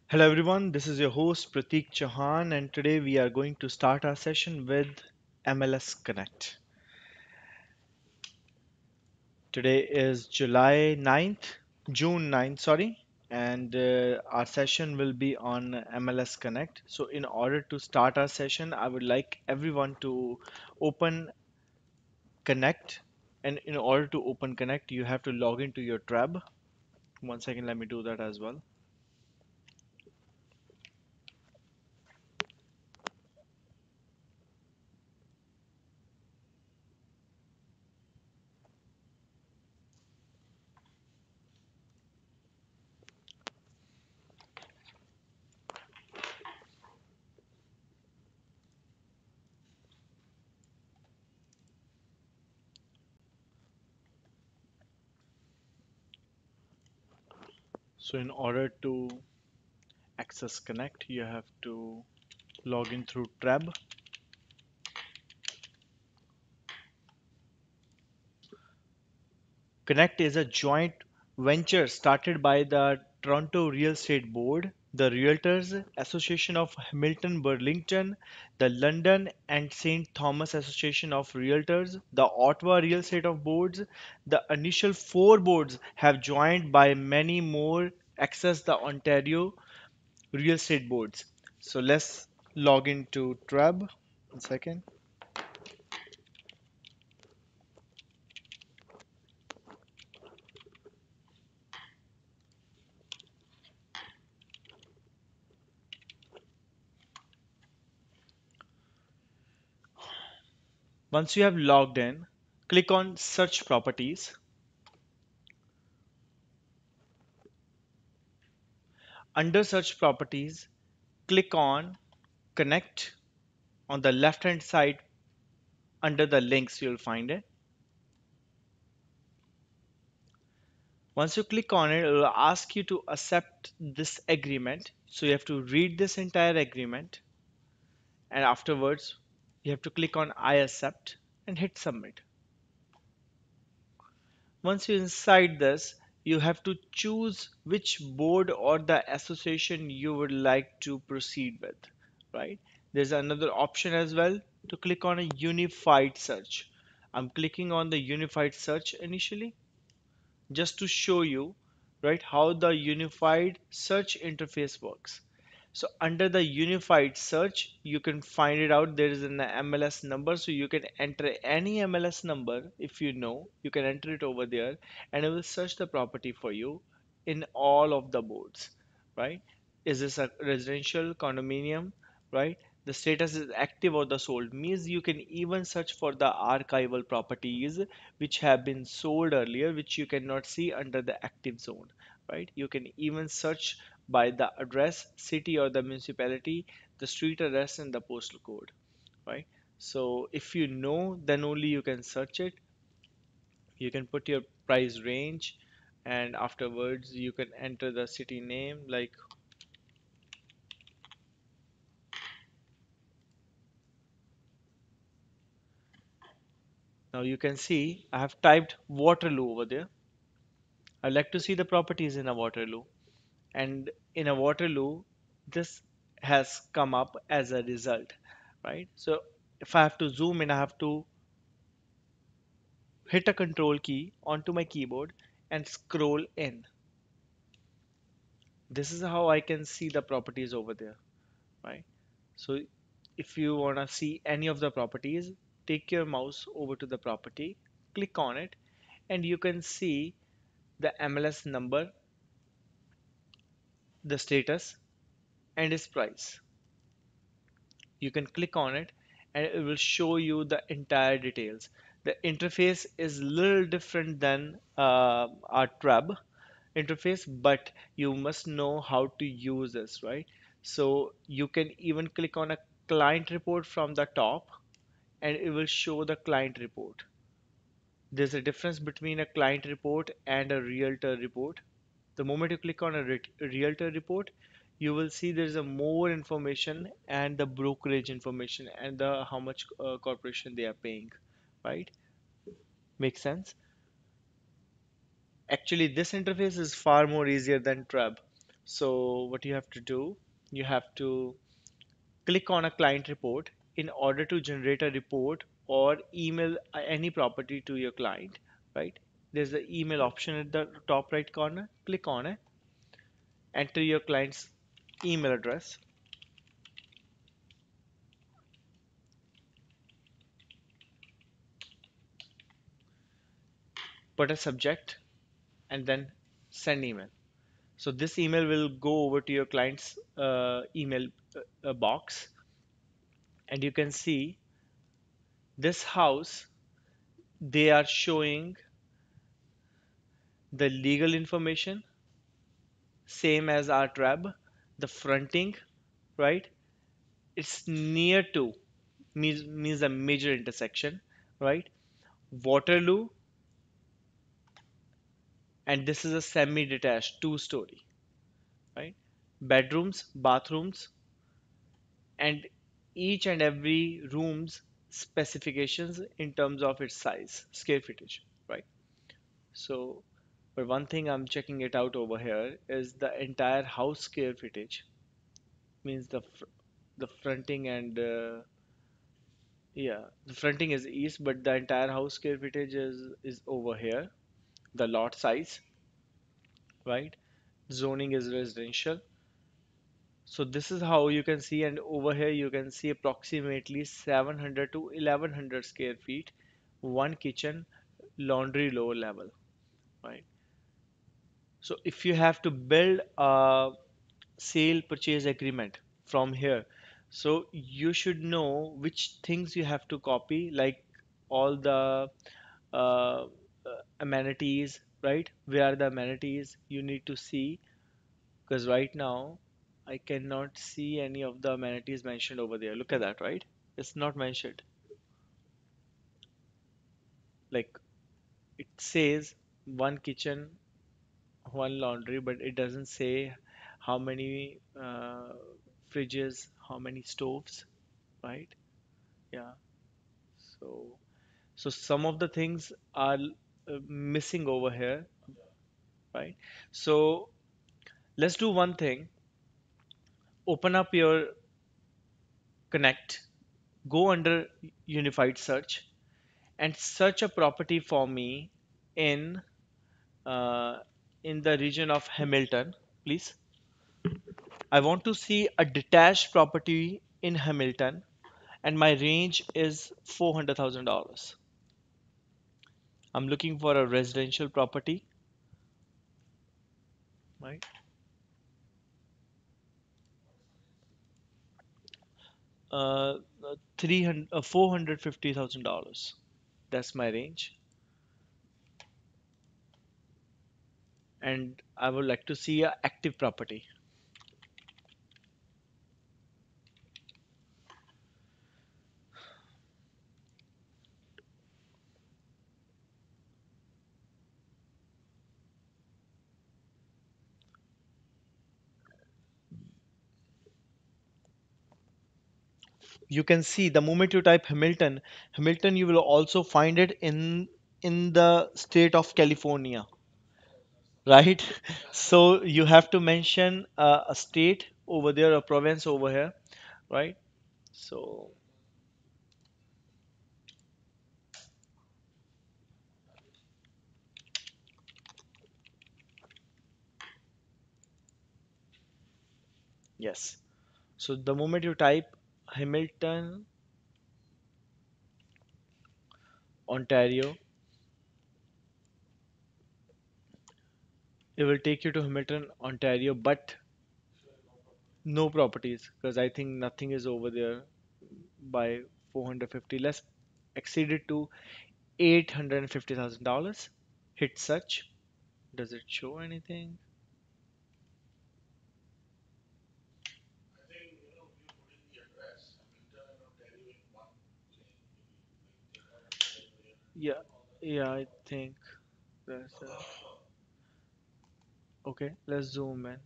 Hello everyone, this is your host Prateek Chauhan, and today we are going to start our session with MLS Connect. Today is June 9th, sorry, and our session will be on MLS Connect. So, in order to start our session, I would like everyone to open Connect, and in order to open Connect, you have to log into your tab. One second, let me do that as well. So, in order to access Connect, you have to log in through tab. Connect is a joint venture started by the Toronto Real Estate Board, the Realtors Association of Hamilton Burlington, the London and St. Thomas Association of Realtors, the Ottawa Real Estate of Boards. The initial four boards have joined by many more access the Ontario Real Estate Boards. So let's log into TRAB. One second. Once you have logged in, click on Search Properties. Under Search Properties, click on Connect on the left hand side under the links you'll find it. Once you click on it, it will ask you to accept this agreement. So you have to read this entire agreement and afterwards you have to click on I accept and hit submit. Once you're inside this, you have to choose which board or the association you would like to proceed with, right? There's another option as well to click on a unified search. I'm clicking on the unified search initially just to show you, right, how the unified search interface works. So under the unified search, you can find it out. There is an MLS number, so you can enter any MLS number if you know. You can enter it over there, and it will search the property for you in all of the boards, right? Is this a residential condominium, right? The status is active or the sold means you can even search for the archival properties which have been sold earlier, which you cannot see under the active zone, right? You can even search by the address, city or the municipality, the street address and the postal code, right? So if you know, then only you can search it. You can put your price range and afterwards you can enter the city name like now you can see I have typed Waterloo over there. I'd like to see the properties in a Waterloo. And in a Waterloo, this has come up as a result, right? So if I have to zoom in, I have to hit a control key onto my keyboard and scroll in. This is how I can see the properties over there, right? So if you want to see any of the properties, take your mouse over to the property, click on it, and you can see the MLS number, the status, and its price. You can click on it and it will show you the entire details. The interface is a little different than our Trab interface, but you must know how to use this, right? So you can even click on a client report from the top and it will show the client report. There's a difference between a client report and a realtor report. The moment you click on a realtor report, you will see there's a more information and the brokerage information and the how much corporation they are paying, right? Makes sense. Actually, this interface is far more easier than Trab. So what you have to do, you have to click on a client report in order to generate a report or email any property to your client, right? There's the email option at the top right corner. Click on it, enter your client's email address, put a subject, and then send email. So this email will go over to your client's email box, and you can see this house. They are showing the legal information, same as our tab, the fronting, right? It's near to, means a major intersection, right? Waterloo, and this is a semi-detached two-story, right? Bedrooms, bathrooms, and each and every room's specifications in terms of its size, square footage, right? So, but one thing I'm checking it out over here is the entire house square footage, means the fronting and yeah, the fronting is east, but the entire house square footage is over here. The lot size, right? Zoning is residential. So this is how you can see, and over here you can see approximately 700 to 1100 square feet, one kitchen, laundry lower level, right? So if you have to build a sale purchase agreement from here, so you should know which things you have to copy, like all the uh, amenities, right? Where are the amenities you need to see? Because right now I cannot see any of the amenities mentioned over there. Look at that, right? It's not mentioned. Like it says one kitchen, one laundry, but it doesn't say how many fridges, how many stoves, right? Yeah. So, so some of the things are missing over here, right? So let's do one thing. Open up your Connect, go under Unified Search, and search a property for me in uh, in the region of Hamilton, please. I want to see a detached property in Hamilton, and my range is $400,000. I'm looking for a residential property, right? 300, $450,000. That's my range, and I would like to see a active property. You can see the moment you type Hamilton, Hamilton, you will also find it in the state of California, right? So you have to mention a state over there, a province over here, right? So yes. So the moment you type Hamilton, Ontario, it will take you to Hamilton, Ontario, but no properties because I think nothing is over there by 450. Let's exceed it to $850,000. Hit search. Does it show anything? Yeah, yeah, I think that's okay. Let's zoom in.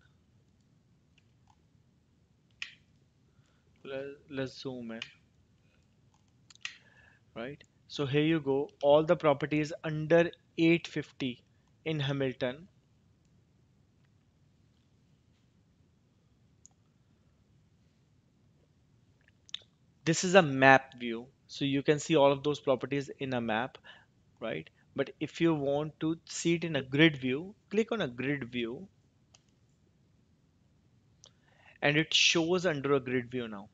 Let's zoom in, right? So here you go. All the properties under 850 in Hamilton, This is a map view, so you can see all of those properties in a map, right? But if you want to see it in a grid view, click on a grid view and it shows under a grid view now.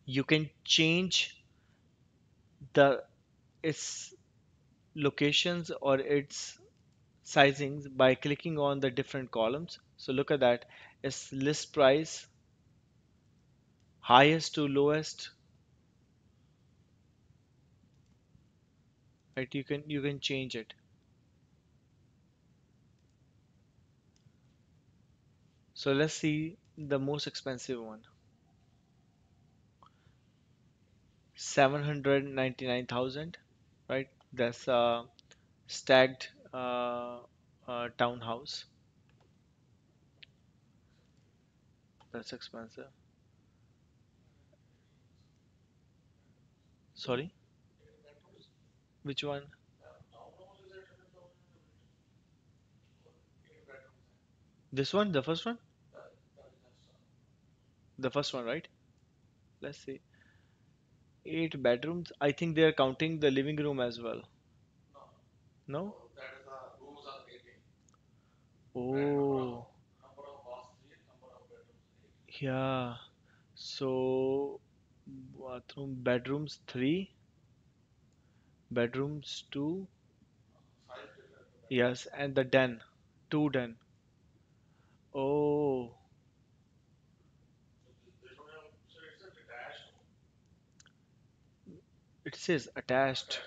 You can change the its locations or its sizings by clicking on the different columns. So look at that. It's list price, highest to lowest, right? You can change it. So let's see the most expensive one. 799,000, right? That's a stacked townhouse. That's expensive. Sorry, which one? This one, the first one? The first one, right? Let's see. 8 bedrooms. I think they are counting the living room as well. No? Oh, yeah. So, bedrooms three, bedrooms two, yes, and the den, two den. Oh, it says attached.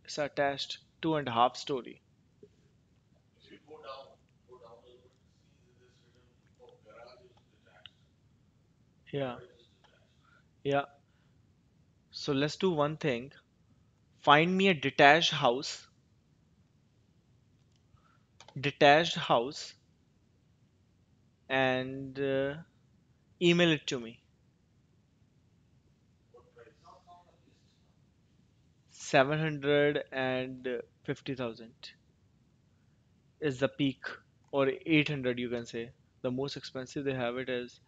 It's attached, 2.5 story. Yeah, yeah. So let's do one thing. Find me a detached house, and email it to me. 750,000 is the peak, or 800 you can say. The most expensive they have it is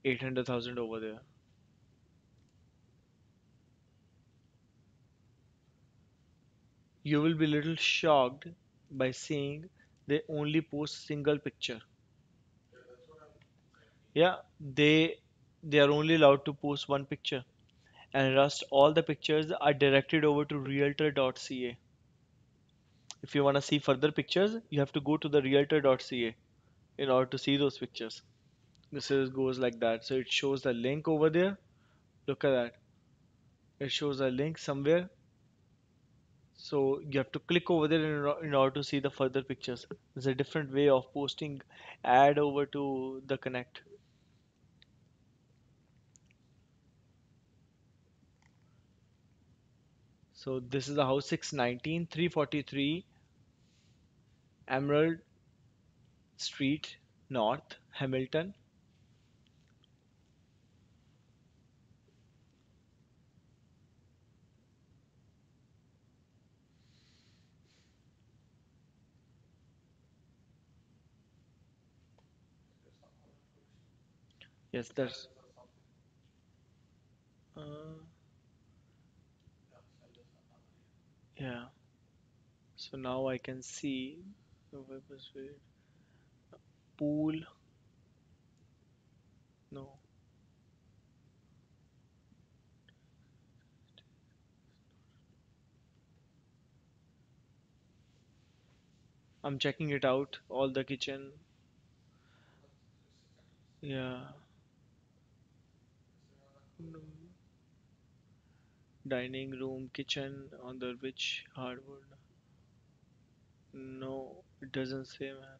800,000 over there. You will be little shocked by seeing they only post single picture. Yeah, they are only allowed to post one picture, and rest all the pictures are directed over to realtor.ca. If you want to see further pictures, you have to go to the realtor.ca in order to see those pictures. This is goes like that. So it shows the link over there. Look at that. It shows a link somewhere. So you have to click over there in order to see the further pictures. There's a different way of posting ad over to the Connect. So this is the house 619 343 Emerald Street North, Hamilton. Yes, that's uh, yeah. So now I can see the web is pool. No, I'm checking it out. All the kitchen. Yeah. No. Dining room, kitchen on the which hardwood. No, it doesn't say, man.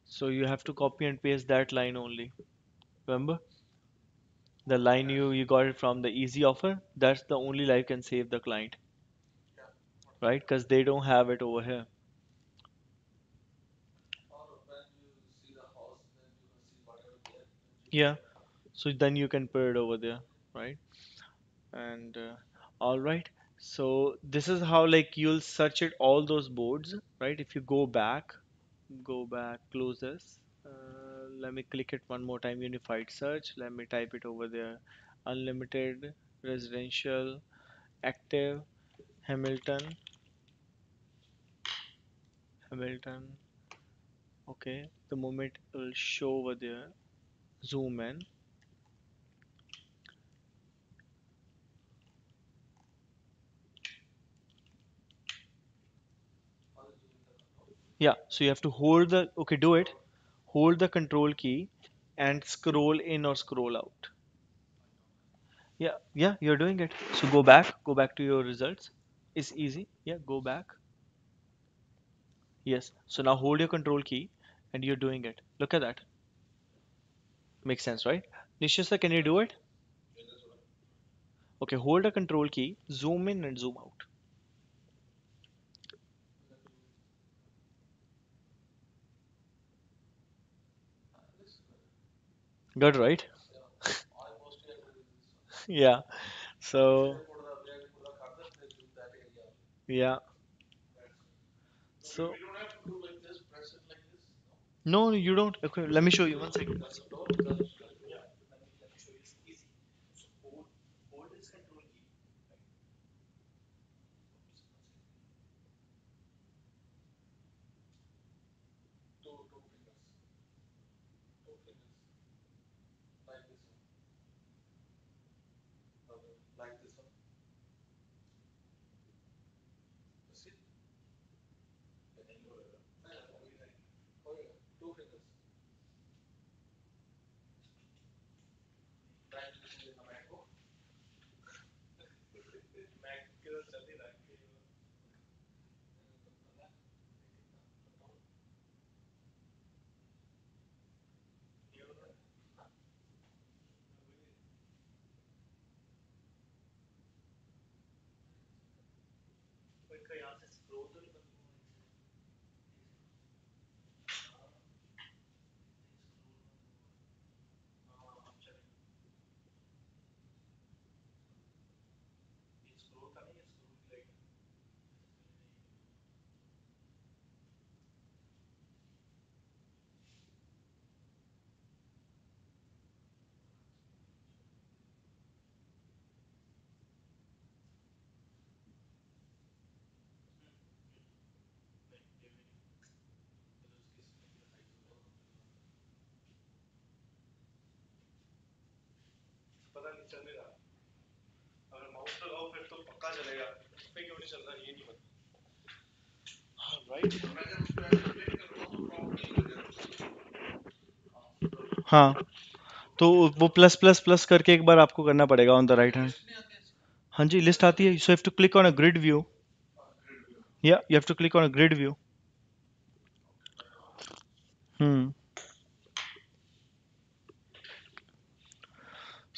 So you have to copy and paste that line only. Remember? The line you got it from the easy offer, that's the only line can save the client, right? Because they don't have it over here. Yeah. So then you can put it over there, right? And all right. So this is how like you'll search it all those boards, right? If you go back, Go back, close this. Let me click it one more time. Unified search. Let me type it over there. Unlimited, residential, active, Hamilton, Hamilton. Okay, the moment it will show over there. Zoom in. Yeah, so you have to hold the, okay, do it. Hold the control key and scroll in or scroll out. Yeah, yeah, you're doing it. So go back to your results. It's easy. Yeah, go back. Yes. So now hold your control key and you're doing it. Look at that. Makes sense, right? Nishisa, can you do it? Okay, hold the control key, zoom in and zoom out. Good, right? Yeah. So, yeah. So, no, you don't. Okay, let me show you one second. हाँ, तो वो plus plus plus करके एक बार आपको करना पड़ेगा on the right hand. हाँ जी, list आती है. So have to click on a grid view. या you have to click on a grid view. Hmm.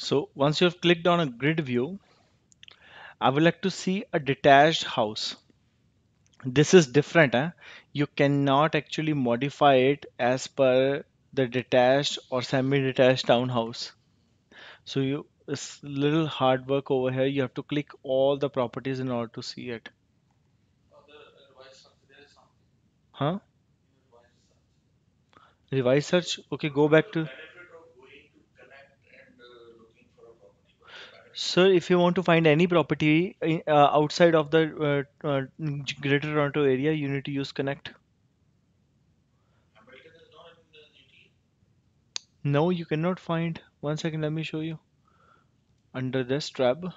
So once you have clicked on a grid view, I would like to see a detached house. This is different, huh? You cannot actually modify it as per the detached or semi-detached townhouse. So it's little hard work over here. You have to click all the properties in order to see it. Huh? Revise search. Okay, go back to. Sir, if you want to find any property outside of the Greater Toronto area, you need to use Connect. No, you cannot find. One second, let me show you. Under this tab,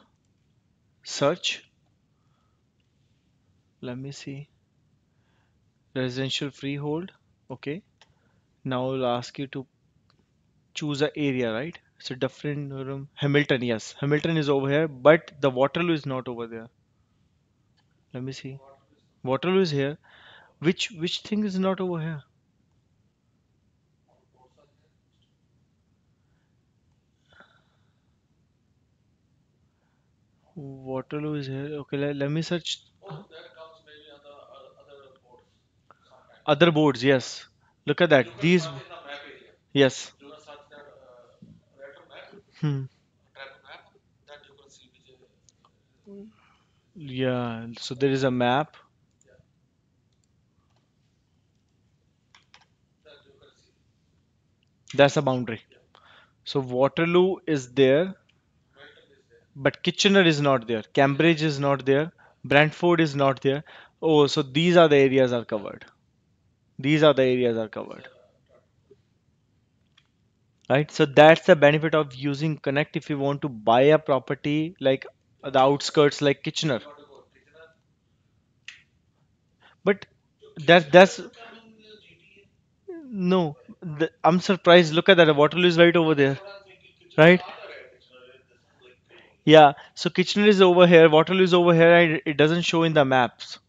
search. Let me see. Residential freehold. Okay. Now it'll ask you to choose a area, right? So different room. Hamilton, yes. Hamilton is over here, but the Waterloo is not over there. Let me see. Waterloo is here. Which thing is not over here? Waterloo is here. Okay, let me search other boards. Yes. Look at that. These. Yes. Hmm. Yeah. So there is a map. That's a boundary. So Waterloo is there, but Kitchener is not there. Cambridge is not there. Brantford is not there. Oh, so these are the areas are covered. These are the areas are covered. Right? So that's the benefit of using Connect if you want to buy a property like the outskirts like Kitchener. But that's no. I'm surprised. Look at that. Waterloo is right over there. Right? Yeah. So Kitchener is over here. Waterloo is over here. And it doesn't show in the maps.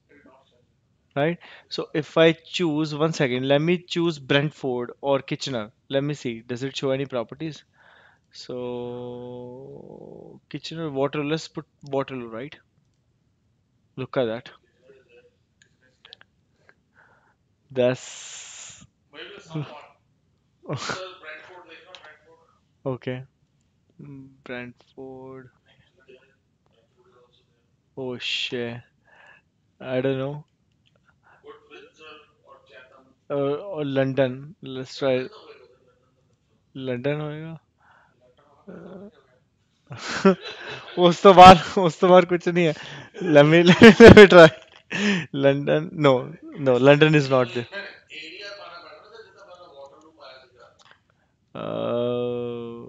Right? So if I choose one second, let me choose Brentford or Kitchener. Let me see. Does it show any properties? So Kitchener, Waterloo. Let's put Waterloo, right? Look at that. That's okay. Brentford. Oh shit. I don't know. Or London. Let's try London होएगा. उस तो बार कुछ नहीं है. Let me try. London. No, no. London is not there. Uh,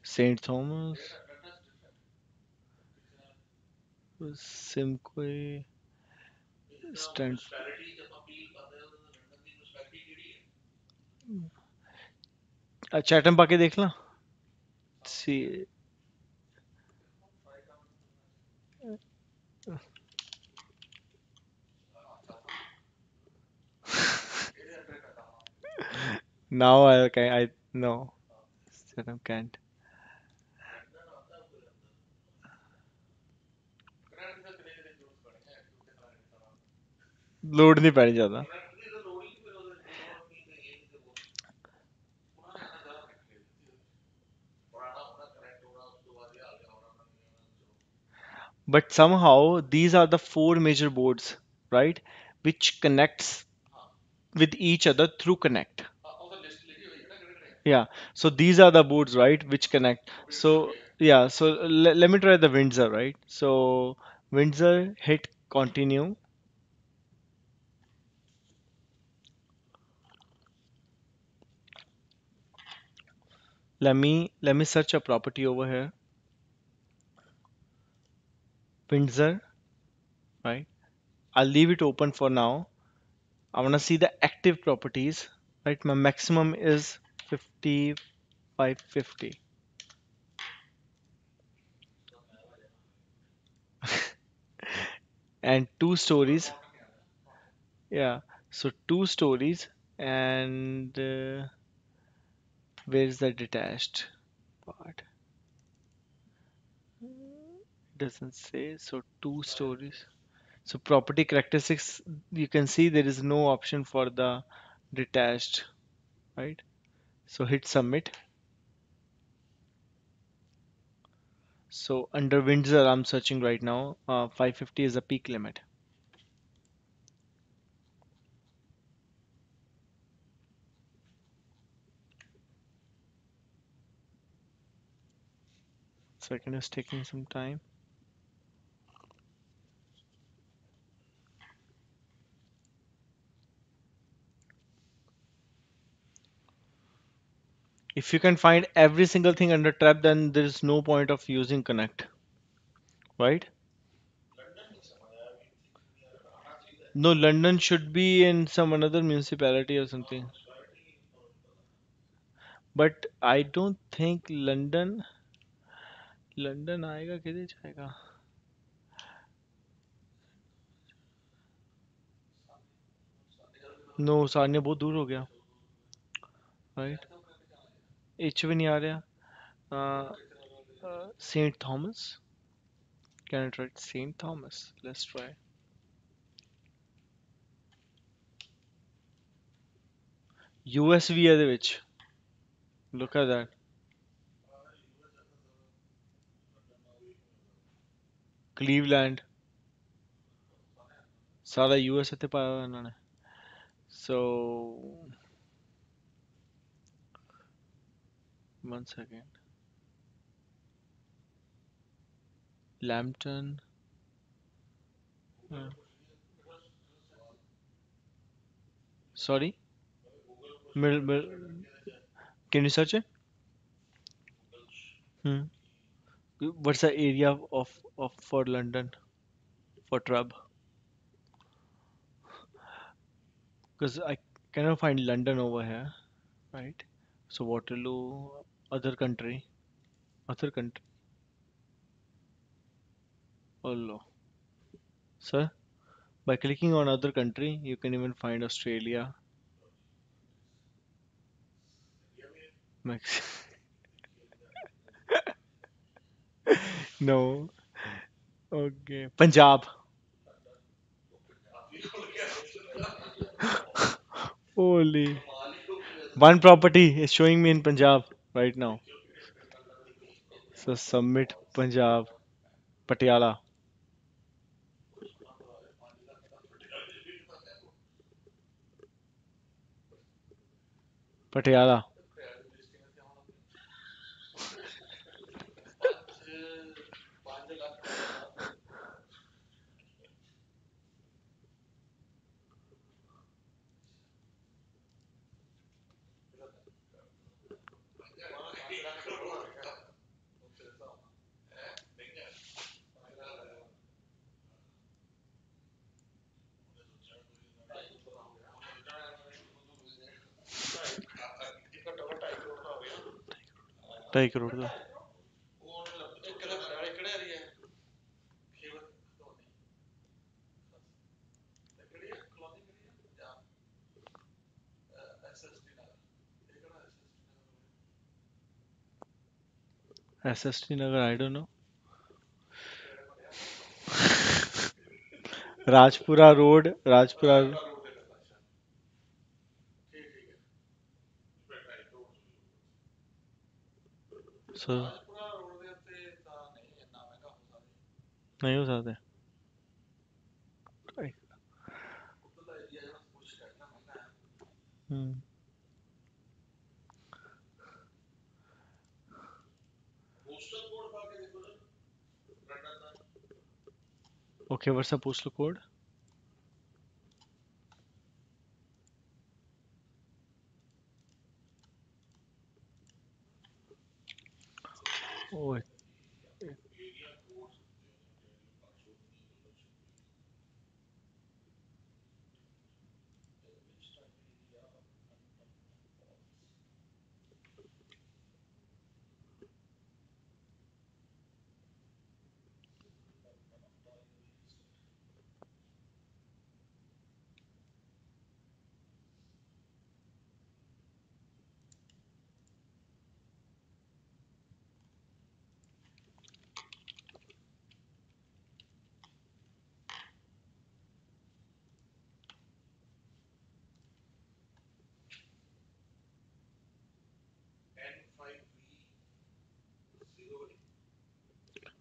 Saint Thomas, Simcoe, Stant. Chatham पाके देख ला. See, now I no. Chatham can't. Load नहीं पैनी ज्यादा. But somehow these are the four major boards, right? Which connects with each other through Connect. Yeah. So these are the boards, right, which connect. So yeah. So let me try the Windsor, right? So Windsor hit continue. Let me search a property over here. Windsor, right? I'll leave it open for now. I want to see the active properties, right? My maximum is 5550 and two stories. Yeah, so two stories and where's the detached part? Doesn't say. So two stories. So property characteristics, you can see there is no option for the detached, right? So hit submit. So under Windsor, I'm searching right now. 550 is the peak limit. Second is taking some time. If you can find every single thing under trap, then there is no point of using Connect, right? No, London should be in some another municipality or something. But I don't think London आएगा किधर जाएगा? No, सारने बहुत दूर हो गया, right? H भी नहीं आ रहा. Saint Thomas. Can I try Saint Thomas? Let's try. USV ਇਹਦੇ ਵਿੱਚ. Look at that. Cleveland. सारा यूएस ਇੱਥੇ ਪਾਇਆ ਹੋਇਆ ਇਹਨਾਂ ਨੇ so 1 second Lambton uh, sorry can you search it hmm. What's the area of for London for Trub because I cannot find London over here right so Waterloo other country other country oh no sir by clicking on other country you can even find Australia Mexico no okay Punjab holy one property is showing me in Punjab right now so submit Punjab Patiala Patiala ढाई करोड़ का SST Nagar I don't know Rajpura so नहीं हो सकते hmm. Okay what's the postal code oh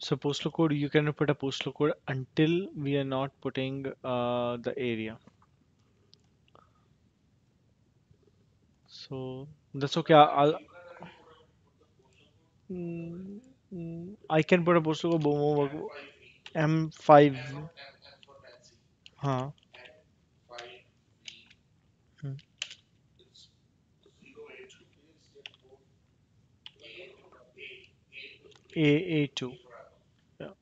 so postal code you cannot put a postal code until we are not putting the area so that's okay I can put a postal code M5 हाँ hmm. A2 yeah.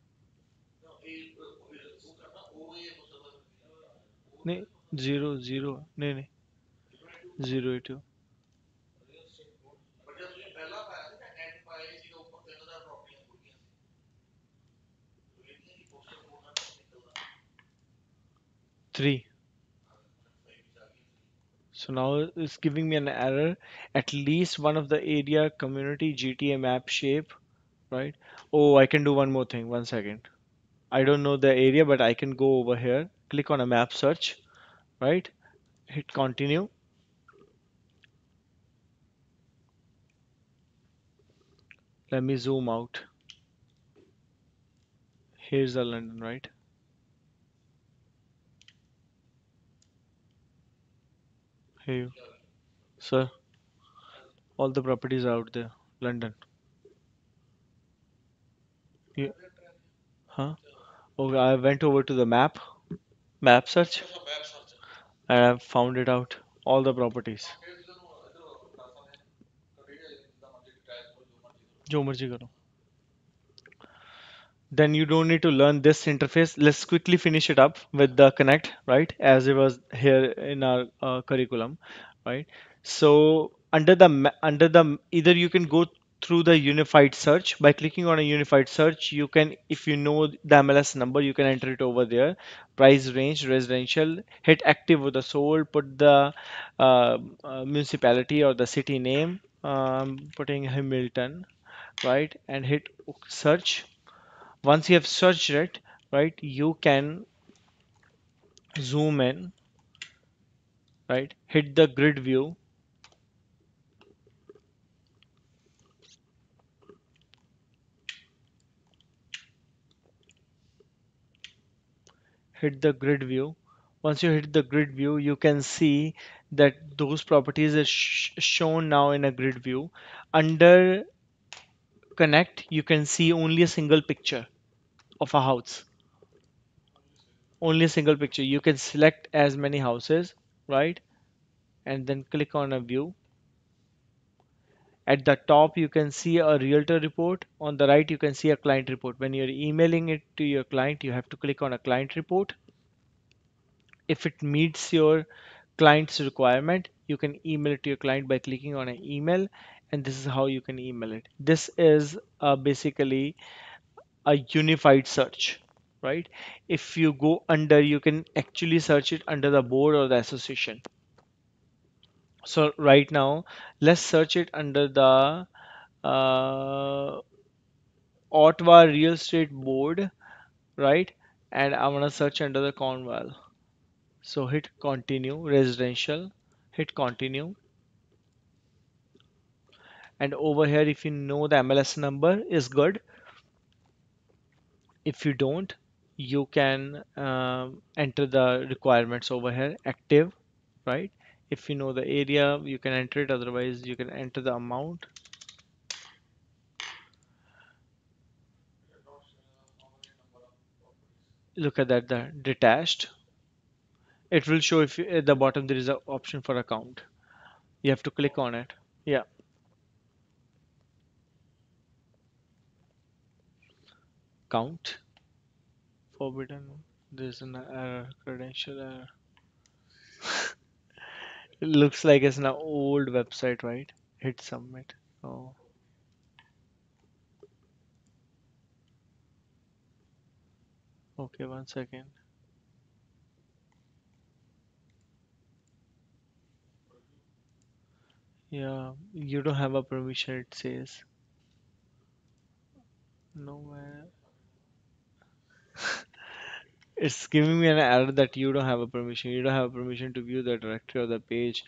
नहीं zero नहीं नहीं 082 3 so now it's giving me an error at least one of the area community GTA map shape right oh I can do one more thing 1 second I don't know the area but I can go over here click on a map search right hit continue let me zoom out here's the London right Hey, sir, all the properties are out there. London. Yeah. Huh? Okay, I went over to the map search, and I found it out. All the properties. जो मर्जी करो. Then you don't need to learn this interface. Let's quickly finish it up with the connect, right? As it was here in our curriculum, right? So under the either you can go through the unified search by clicking on a unified search. You can, if you know the MLS number, you can enter it over there. Price range, residential, hit active with the sold, put the municipality or the city name. Putting Hamilton, right, and hit search. Once you have searched it, right, you can zoom in, right, hit the grid view, hit the grid view. Once you hit the grid view, you can see that those properties are shown now in a grid view. Under connect, you can see only a single picture of a house. Only a single picture. You can select as many houses, right, and then click on a view. At the top, you can see a realtor report. On the right, you can see a client report. When you're emailing it to your client, you have to click on a client report. If it meets your client's requirement, you can email it to your client by clicking on an email, and this is how you can email it. This is basically a unified search, right? If you go under, you can actually search it under the board or the association. So right now, let's search it under the Ottawa Real Estate Board, right? And I'm gonna search under the Cornwall. So hit continue, residential, hit continue. And over here, if you know the MLS number is good. If you don't, you can enter the requirements over here, active, right? If you know the area, you can enter it. Otherwise, you can enter the amount. Look at that, the detached. It will show if you, at the bottom there is an option for account. You have to click on it. Yeah, count. Forbidden. There's an error, credential error. It looks like it's an old website, right? Hit submit. Oh, okay, 1 second. Yeah, you don't have a permission, it says. No, man. It's giving me an error that you don't have a permission. You don't have a permission to view the directory or the page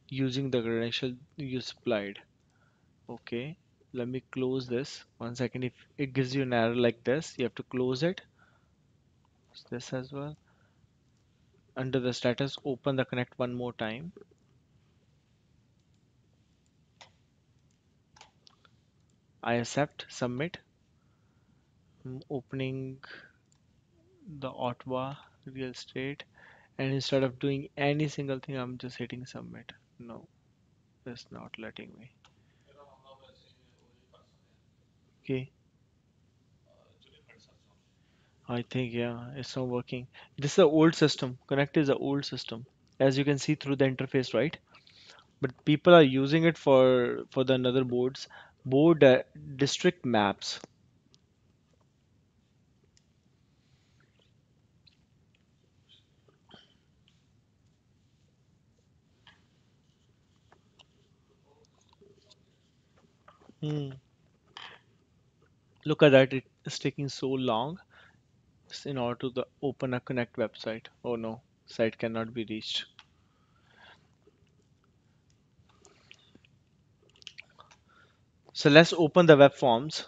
using the credential you supplied. Okay, let me close this. 1 second. If it gives you an error like this, you have to close it. This as well. Under the status, open the connect one more time. I accept, submit. I'm opening the Ottawa real estate, and instead of doing any single thing, I'm just hitting submit. No, it's not letting me. Okay, I think yeah, it's not working. This is the old system. Connect is the old system, as you can see through the interface, right? But people are using it for the another boards, board district maps. Hmm. Look at that, it's taking so long in order to open a Connect website. Oh no, site cannot be reached. So let's open the web forms.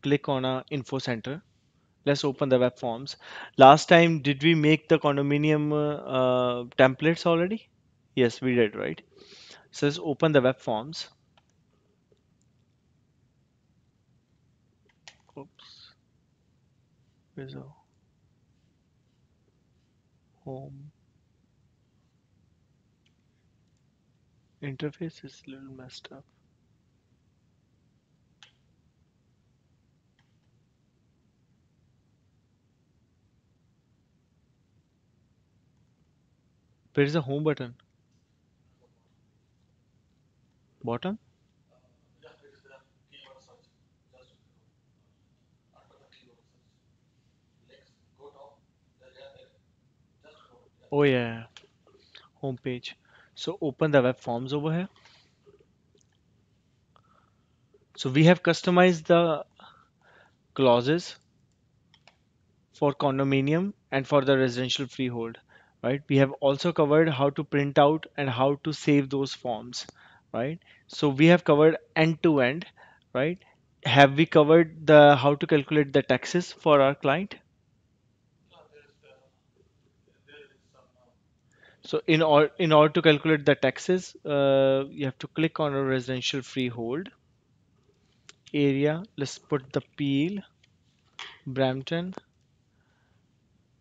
Click on a info center. Let's open the web forms. Last time, did we make the condominium templates already? Yes, we did, right? So let's open the web forms. Oops. Where's the home interface? Is a little messed up. Where is the home button? Bottom? Oh yeah, home page. So open the web forms over here. So we have customized the clauses for condominium and for the residential freehold, right? We have also covered how to print out and how to save those forms, right? So we have covered end to end, right? Have we covered the how to calculate the taxes for our client? So in order to calculate the taxes, you have to click on a residential freehold area. Let's put the Peel, Brampton,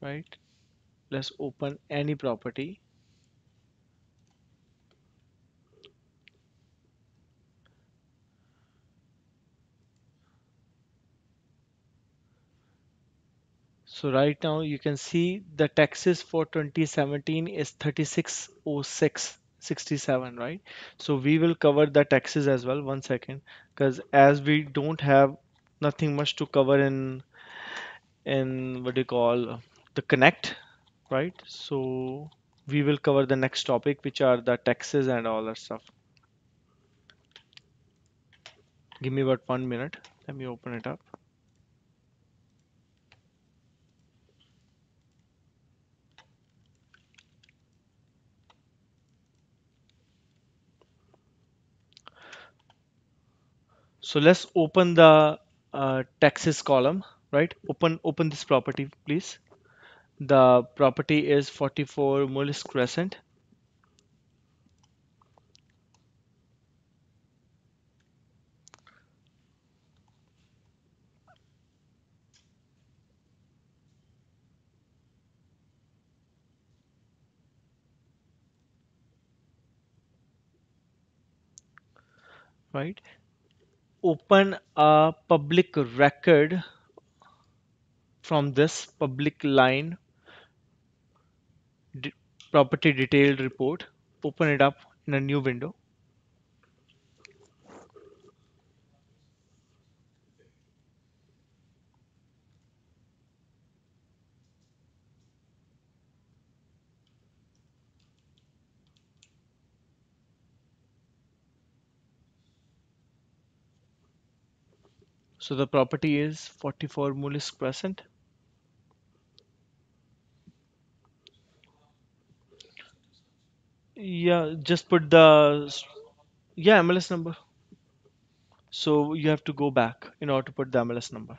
right? Let's open any property. So right now you can see the taxes for 2017 is 3606.67, right? So we will cover the taxes as well. One second, because as we don't have nothing much to cover in what do you call the connect, right? So we will cover the next topic, which are the taxes and all that stuff. Give me about 1 minute. Let me open it up. So let's open the taxes column, right? Open this property, please. The property is 44 Mullis Crescent, right? Open a public record from this public line d- property detailed report. Open it up in a new window. So the property is 44 Mullis Crescent. Yeah, just put yeah, MLS number. So you have to go back in order to put the MLS number.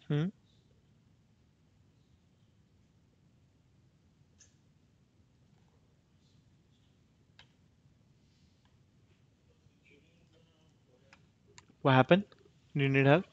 Hmm? What happened? Do you need help?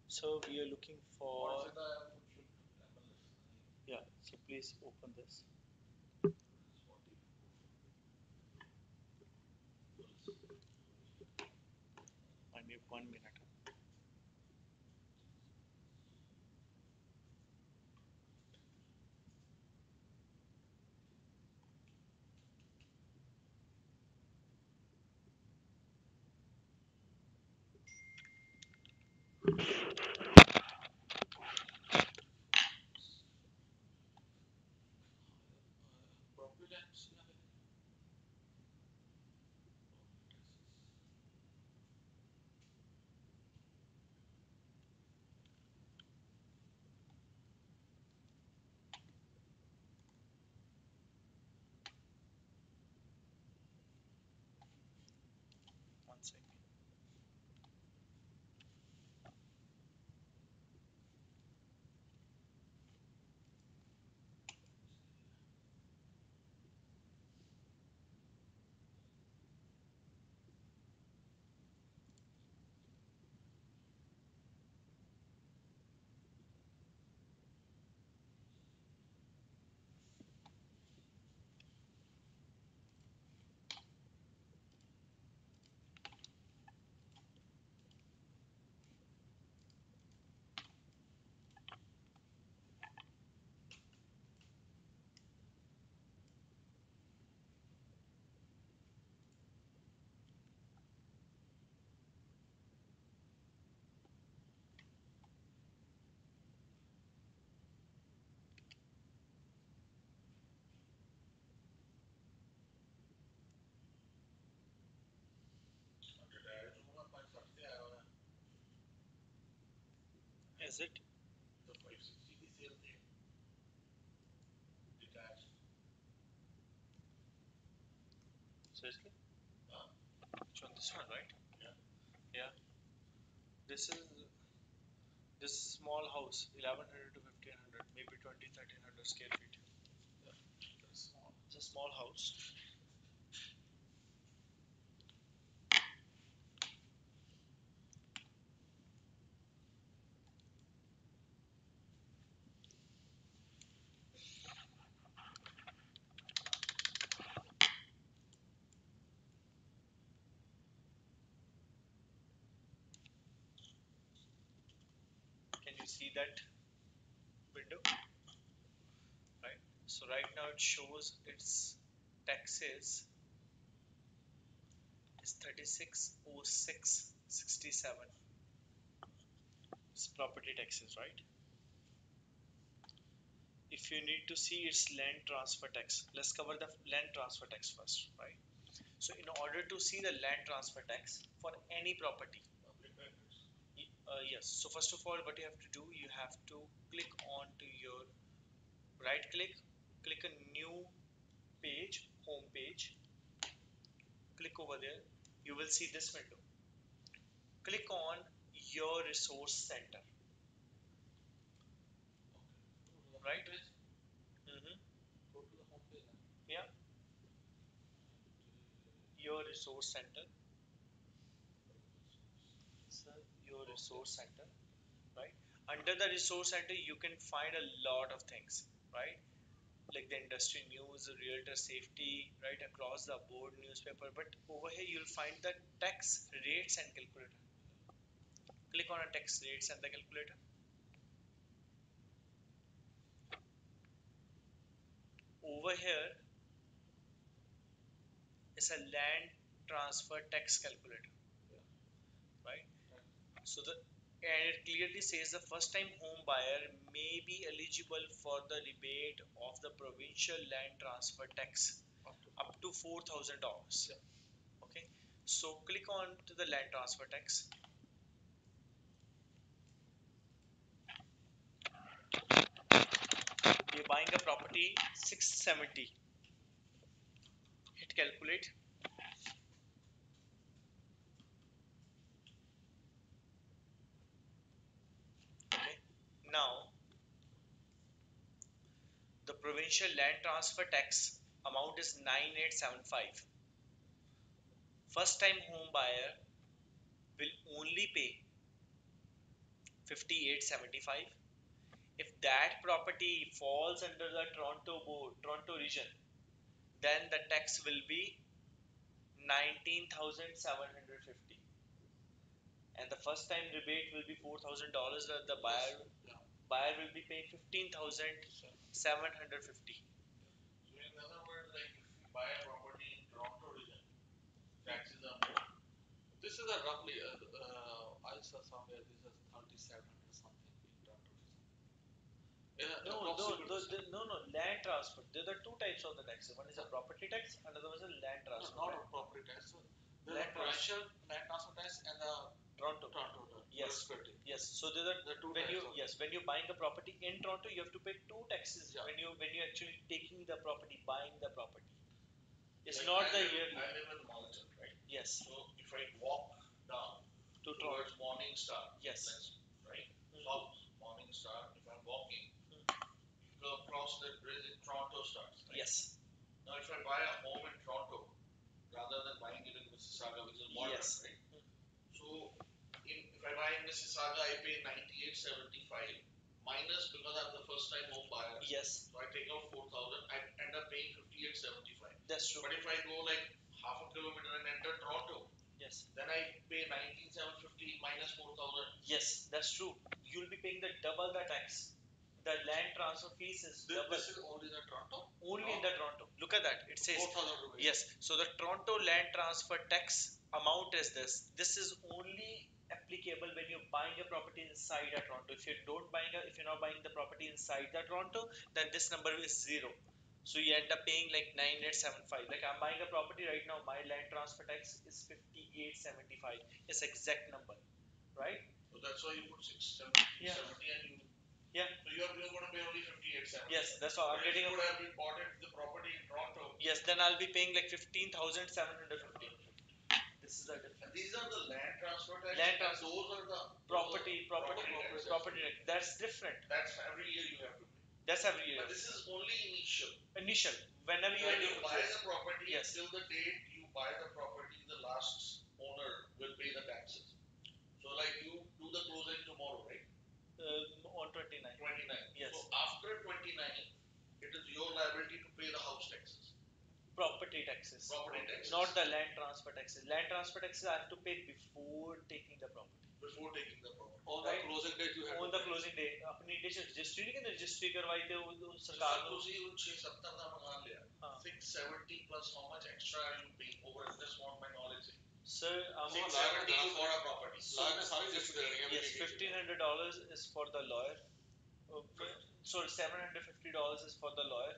So we are looking for, yeah, so please open this. I need 1 minute. One second. Is it? Seriously? Which one? This one, right? Yeah. This is this small house, 1100 to 1500, maybe 20, 1300 square feet. It's a small house. Can you see that window? Right. So right now it shows its taxes is 360667. It's property taxes, right? If you need to see its land transfer tax, let's cover the land transfer tax first, right? So in order to see the land transfer tax for any property, yes. So first of all, what you have to do, you have to click on to your right click a new page, home page, click over there. You will see this window. Click on your resource center, right? Mm-hmm. Yeah, your resource center. So your resource center, right? Under the resource center, you can find a lot of things, right? Like the industry news, realtor safety, right? Across the board newspaper. But over here, you'll find the tax rates and calculator. Click on a tax rates and the calculator. Over here is a land transfer tax calculator, right? So the and it clearly says the first time home buyer may be eligible for the rebate of the provincial land transfer tax up to $4,000. Okay, so click on to the land transfer tax. You're buying a property 670. Hit calculate. provincial land transfer tax amount is 9875. First time home buyer will only pay 5875. If that property falls under the Toronto region, then the tax will be 19,750, and the first time rebate will be $4,000. The buyer will be paying 15,750. So in other words, like if you buy a property in Toronto region, taxes are more. This is a roughly, I saw somewhere this is 3,700 something in Toronto region. No, land transfer. There are two types of the taxes. One is a property tax, another one is a land transfer. No, not a property tax. The provincial land transfer tax and the Toronto. Yes. Yes. So there are the two when you're buying a property in Toronto, you have to pay two taxes. Yeah. When you actually taking the property, buying the property. It's like not the yearly. I live in Mountain, right? Yes. So if I walk down to towards Morning Star, yes, right? South Morning Star. If I'm walking, you go across that bridge in Toronto starts. Right? Yes. Now, if I buy a home in Toronto rather than buying it in Mississauga, which is modern, yes, right? So if I buy in Mississauga, I pay 9875 minus because I'm the first time home buyer. Yes. So I take out 4,000. I end up paying 5875. That's true. But if I go like half a kilometer and enter Toronto, yes, then I pay 19,750 minus 4,000. Yes, that's true. You'll be paying the double the tax. The land transfer fees is double. This is only the Toronto? Only in the Toronto. Look at that. It says 4,000 rupees. Yes. So the Toronto land transfer tax amount is this. This is only applicable when you're buying a property inside a Toronto. If you're not buying the property inside the Toronto, then this number is zero. So you end up paying like 9875. Like I'm buying a property right now, my land transfer tax is 5875. It's exact number, right? So that's why you put 670, yeah, 70 and you, yeah. So you're going to pay only 5870. Yes, that's all. I'm getting. If you would have reported the property in Toronto, yes, then I'll be paying like 15,750. This is the difference. And these are the land transfer tax. Land transfer. Those are the property. That's different. That's every year you have to pay. That's every year. But this is only initial. Initial. Whenever you buy the property, yes, till the date you buy the property, the last owner will pay the taxes. So like you do the closing tomorrow, right? On 29. 29. Yes. So after 29, it is your liability to pay the house taxes. Property taxes. Property taxes. Not the land transfer taxes. Land transfer taxes I have to pay before taking the property. Before taking the property. On the closing date you have. On the closing day. अपनी registry नहीं करते, registry करवाई थे वो सरकार ने उसी 670 का मकान लिया. 670 plus how much extra are you paying over? Just want my knowledge. Sir, 670 you bought a property. Yes, $1,500 is for the lawyer. Sorry, $750 is for the lawyer,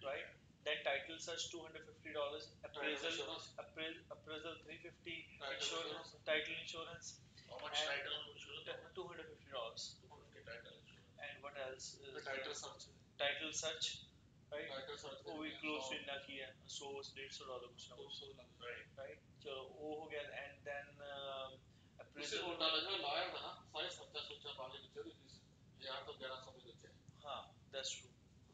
right? Then title search $250, appraisal 350, insurance, title insurance. How much title insurance? $250. And what else? The title search. Title search, right? Title search. वो भी close to ना किया, $100-150 कुछ ना कुछ, right? So वो हो गया, and then appraisal. उससे उल्टा लगा lawyer था ना, सारे सोचा बाकी बच्चे भी यार तो 1100 में बच्चे. हाँ, that's true.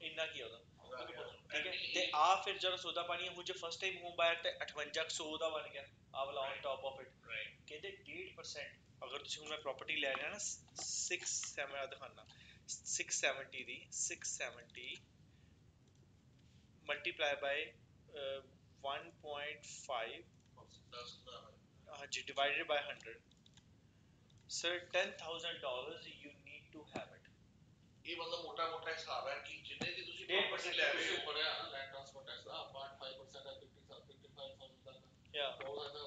इन्ना किया था. ठीक है ते आ फिर जरा सौदा पानी मुझे फर्स्ट टाइम होम बायर ते 58 सौदा बन गया आ वाला ऑन टॉप ऑफ इट कहते 1.5% अगर ਤੁਸੀਂ ਹੁਣ ਮੈਂ ਪ੍ਰਾਪਰਟੀ ਲੈ ਰਿਹਾ ਨਾ 670 ਦਿਖਾਣਾ 670 ਦੀ 670 multiply by 1.5 divided by 100. Sir, $10,000 you need to have it. ये मतलब मोटा-मोटा हिसाब है कि जितने की ਤੁਸੀਂ प्रॉपर्टी ले रहे हो पड़ेगा ना लैंड ट्रांसफर टैक्स 0.5% है 55,000 तक या और अगर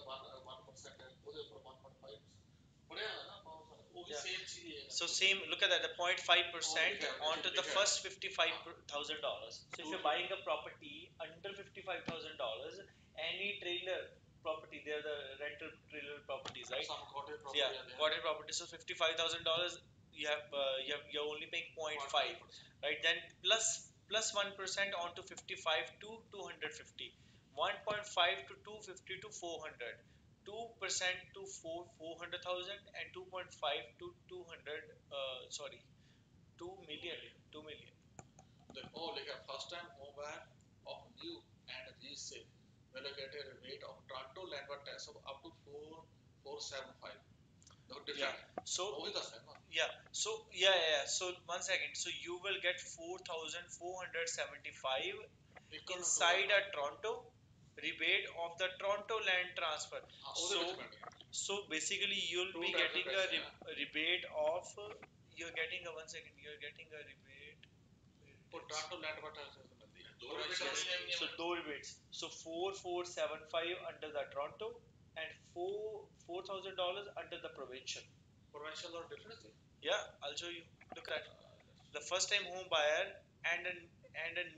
1% है ਉਹਦੇ ਉੱਪਰ 1.5 पड़ेगा ना वो भी सेम चीज है. So same, look at that, the 0.5% onto the first $55,000. So if you're buying a property under $55,000, any trailer property, they're the rental trailer properties, right? Some cottage property. Yeah, cottage property. So $55,000 you're only paying 0.5, right? Then plus 1% onto 55 to 250, 1.5 to 250 to 400, 2% to 400,000 and 2.5 to 200 2 million. like a first time home buyer of new and resale will get a rebate of Toronto landmark tax of up to 4475. No different. Yeah. So yeah. So So 1 second. So you will get 4,475 inside a Toronto rebate of the Toronto land transfer. So basically you'll be getting a rebate of you're getting a 1 second. You're getting a rebate. For Toronto land transfer. So two rebates. So 4,475 under the Toronto and $4,000 under the provincial. Provincial or different? Yeah, I'll show you. Look at the first time home buyer and a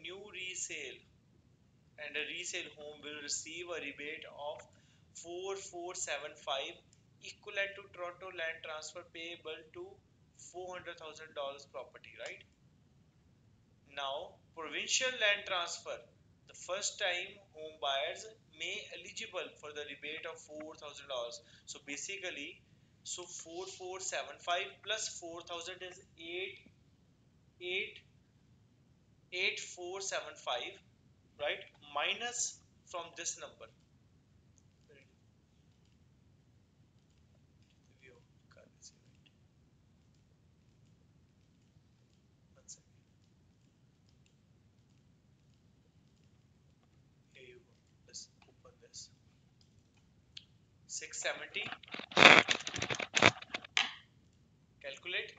new resale and a resale home will receive a rebate of 4,475 equivalent to Toronto land transfer payable to $400,000 property, right? Now, provincial land transfer. The first time home buyers may eligible for the rebate of $4,000. So basically, so 4,475 plus 4,000 is 8,475, right? Minus from this number. Review currency, right? 1 second. Here you go. Let's open this. 670. Calculate.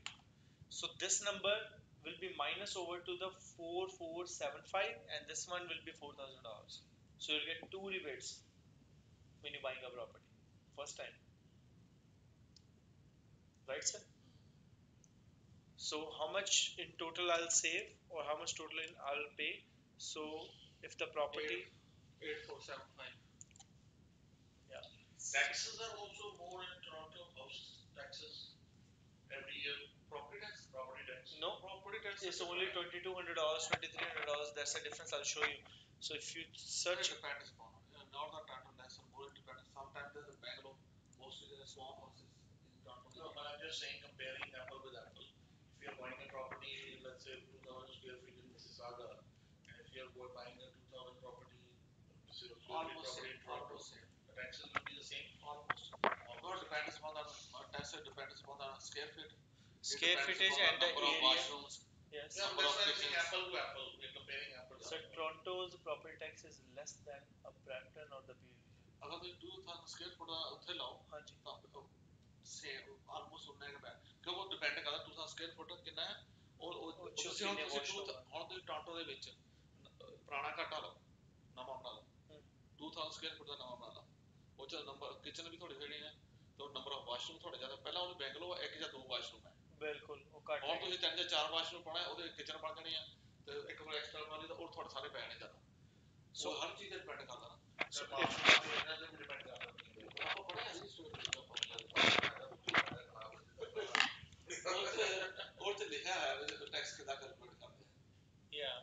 So this number will be minus over to the 4,475 and this one will be $4,000. So you'll get two rebates when you're buying a property. First time. Right, sir? So how much in total I'll save or how much total I'll pay? So if the property 8,475. Yeah. Taxes are also more in Toronto. House taxes every year. Property tax? Property tax. No, property tax is only $2,200, $2,300. That's the difference I'll show you. So if you search. Depends upon Northern Toronto tax are more independent. Sometimes there's a Bangalore, mostly there's small houses in Toronto. No, but I'm just saying comparing apple with apple. If you're buying a property, let's say 2,000 square feet in Mississauga, and if you're buying a 2,000 property, almost same, almost same. The taxes will be the same, almost. Almost depends upon the taxes depends upon the square feet. Square footage and the area. Washrooms. Yes. Yeah, number of kitchens. Apple to apple. We're comparing apple to apple. So Toronto's property tax is less than a Brampton or the PUJ. अगर तुम 2,000 square foot ਦਾ ਉੱਥੇ ਲਾਓ ਹਾਂਜੀ ਤਾਂ same almost ਉਨਾ ਹੀ ਹੈ ਕਿਉਂਕਿ ਉਹ ਡਿਪੈਂਡ ਕਰਦਾ 2,000 ਸਕੁਅਰ ਫੁੱਟ ਕਿੰਨਾ ਹੈ ਉਹ ਤੁਸੀਂ ਹੁਣ ਤੁਸੀਂ ਟੋਰਾਂਟੋ ਦੇ ਵਿੱਚ ਪੁਰਾਣਾ ਘਾਟਾ ਲਓ ਨਵਾਂ ਬਣਾ ਲਓ 2,000 ਸਕੁਅਰ ਫੁੱਟ ਦਾ ਨਵਾਂ ਬਣਾ ਲਓ ਉਹ ਚ ਨੰਬਰ ਕਿਚਨ ਵੀ ਤੁਹਾਡੇ ਜਿਹੜੇ ਨੇ ਤੇ ਨੰਬਰ ਆਫ ਵਾਸ਼ਰੂਮ ਤੁਹਾਡੇ ਜ਼ਿਆਦਾ ਪਹਿਲਾਂ ਉਹਨੂੰ ਬੈਂਗਲੋ ਇੱਕ ਜਾਂ ਦੋ ਵਾਸ਼ਰੂਮ ਹੈ ਬਿਲਕੁਲ ਉਹ ਘੱਟ ਹੁਣ ਤੁਸੀਂ ਤਿੰਨ ਜਾਂ ਚਾਰ ਵਾਸ਼ਰੂਮ ਪਾਉਣਾ ਉਹਦੇ ਕਿਚਨ ਬਣ ਜਾਣੀ ਆ ਤੇ ਇੱਕ ਵਾਰ ਐਕਸਟਰਾ ਵਾਲੀ ਤਾਂ ਉਹ ਤੁਹਾਡੇ ਸਾਰੇ ਪੈ ਜਾਣੇ ਜ਼ਿਆਦਾ ਸੋ ਹਰ ਚੀਜ਼ ਤੇ ਡਿਪੈਂਡ ਕਰਦਾ ਨਾ ਇਹਨਾਂ ਤੇ ਵੀ ਡਿਪੈਂਡ ਕਰਦਾ ਆਪਾਂ ਪੜਿਆ ਸੀ ਸਟੋਰੀ ਉਹ ਤੇ ਲਿਖਿਆ ਹੈ ਟੈਕਸ ਕਿਦਾਂ ਕੈਲਕੂਲੇਟ ਕਰਦੇ ਆ yeah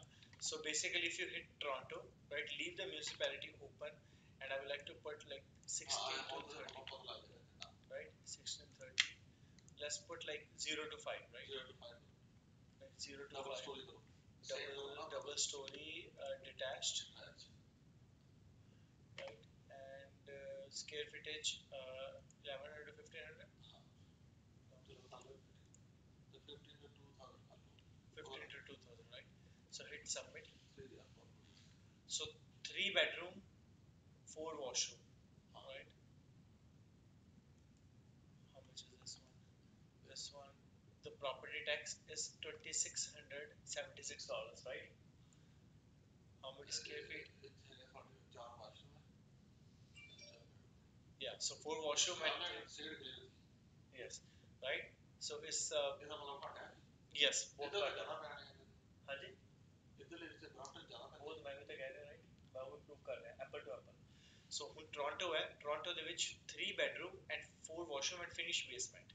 so basically if you hit Toronto right leave the municipality open and I would like to put like 16 to 30 right 16 30 let's put like 0 to 5 right 0 to 5 like 0 to double 5 story double story detached right and square footage 1100 to 1500 15 to 2000 15 to 2000 right so hit submit so 3 bedroom 4 washroom right how much is this one the property tax is $2,676 right how many square feet yeah so 4 washroom and yes right so it's yes both हाँ जी इधर से Brampton ज़्यादा वो तो मैं भी तो कह रहा right मैं वो prove कर रहा है apple to apple so ਹੁਣ Toronto है Toronto ਦੇ ਵਿੱਚ 3 bedroom and 4 washroom and finished basement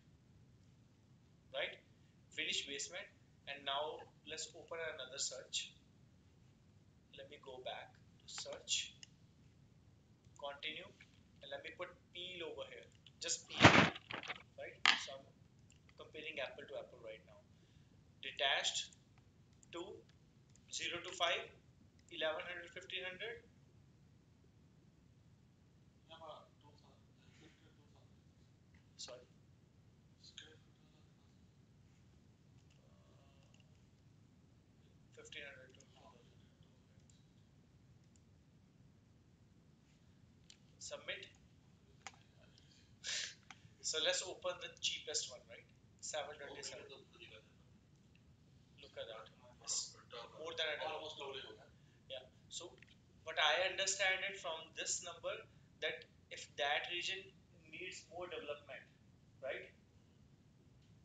right finished basement and now let's open another search let me go back to search continue and let me put peel over here just peel right so I'm comparing apple to apple right now detached to 0 to 5, 1100, 1500. Sorry. 1500 to 2000. Submit. So let's open the cheapest one, right? 727. Look at that. It's more than a dollar. Yeah. So, but I understand it from this number that if that region needs more development, right?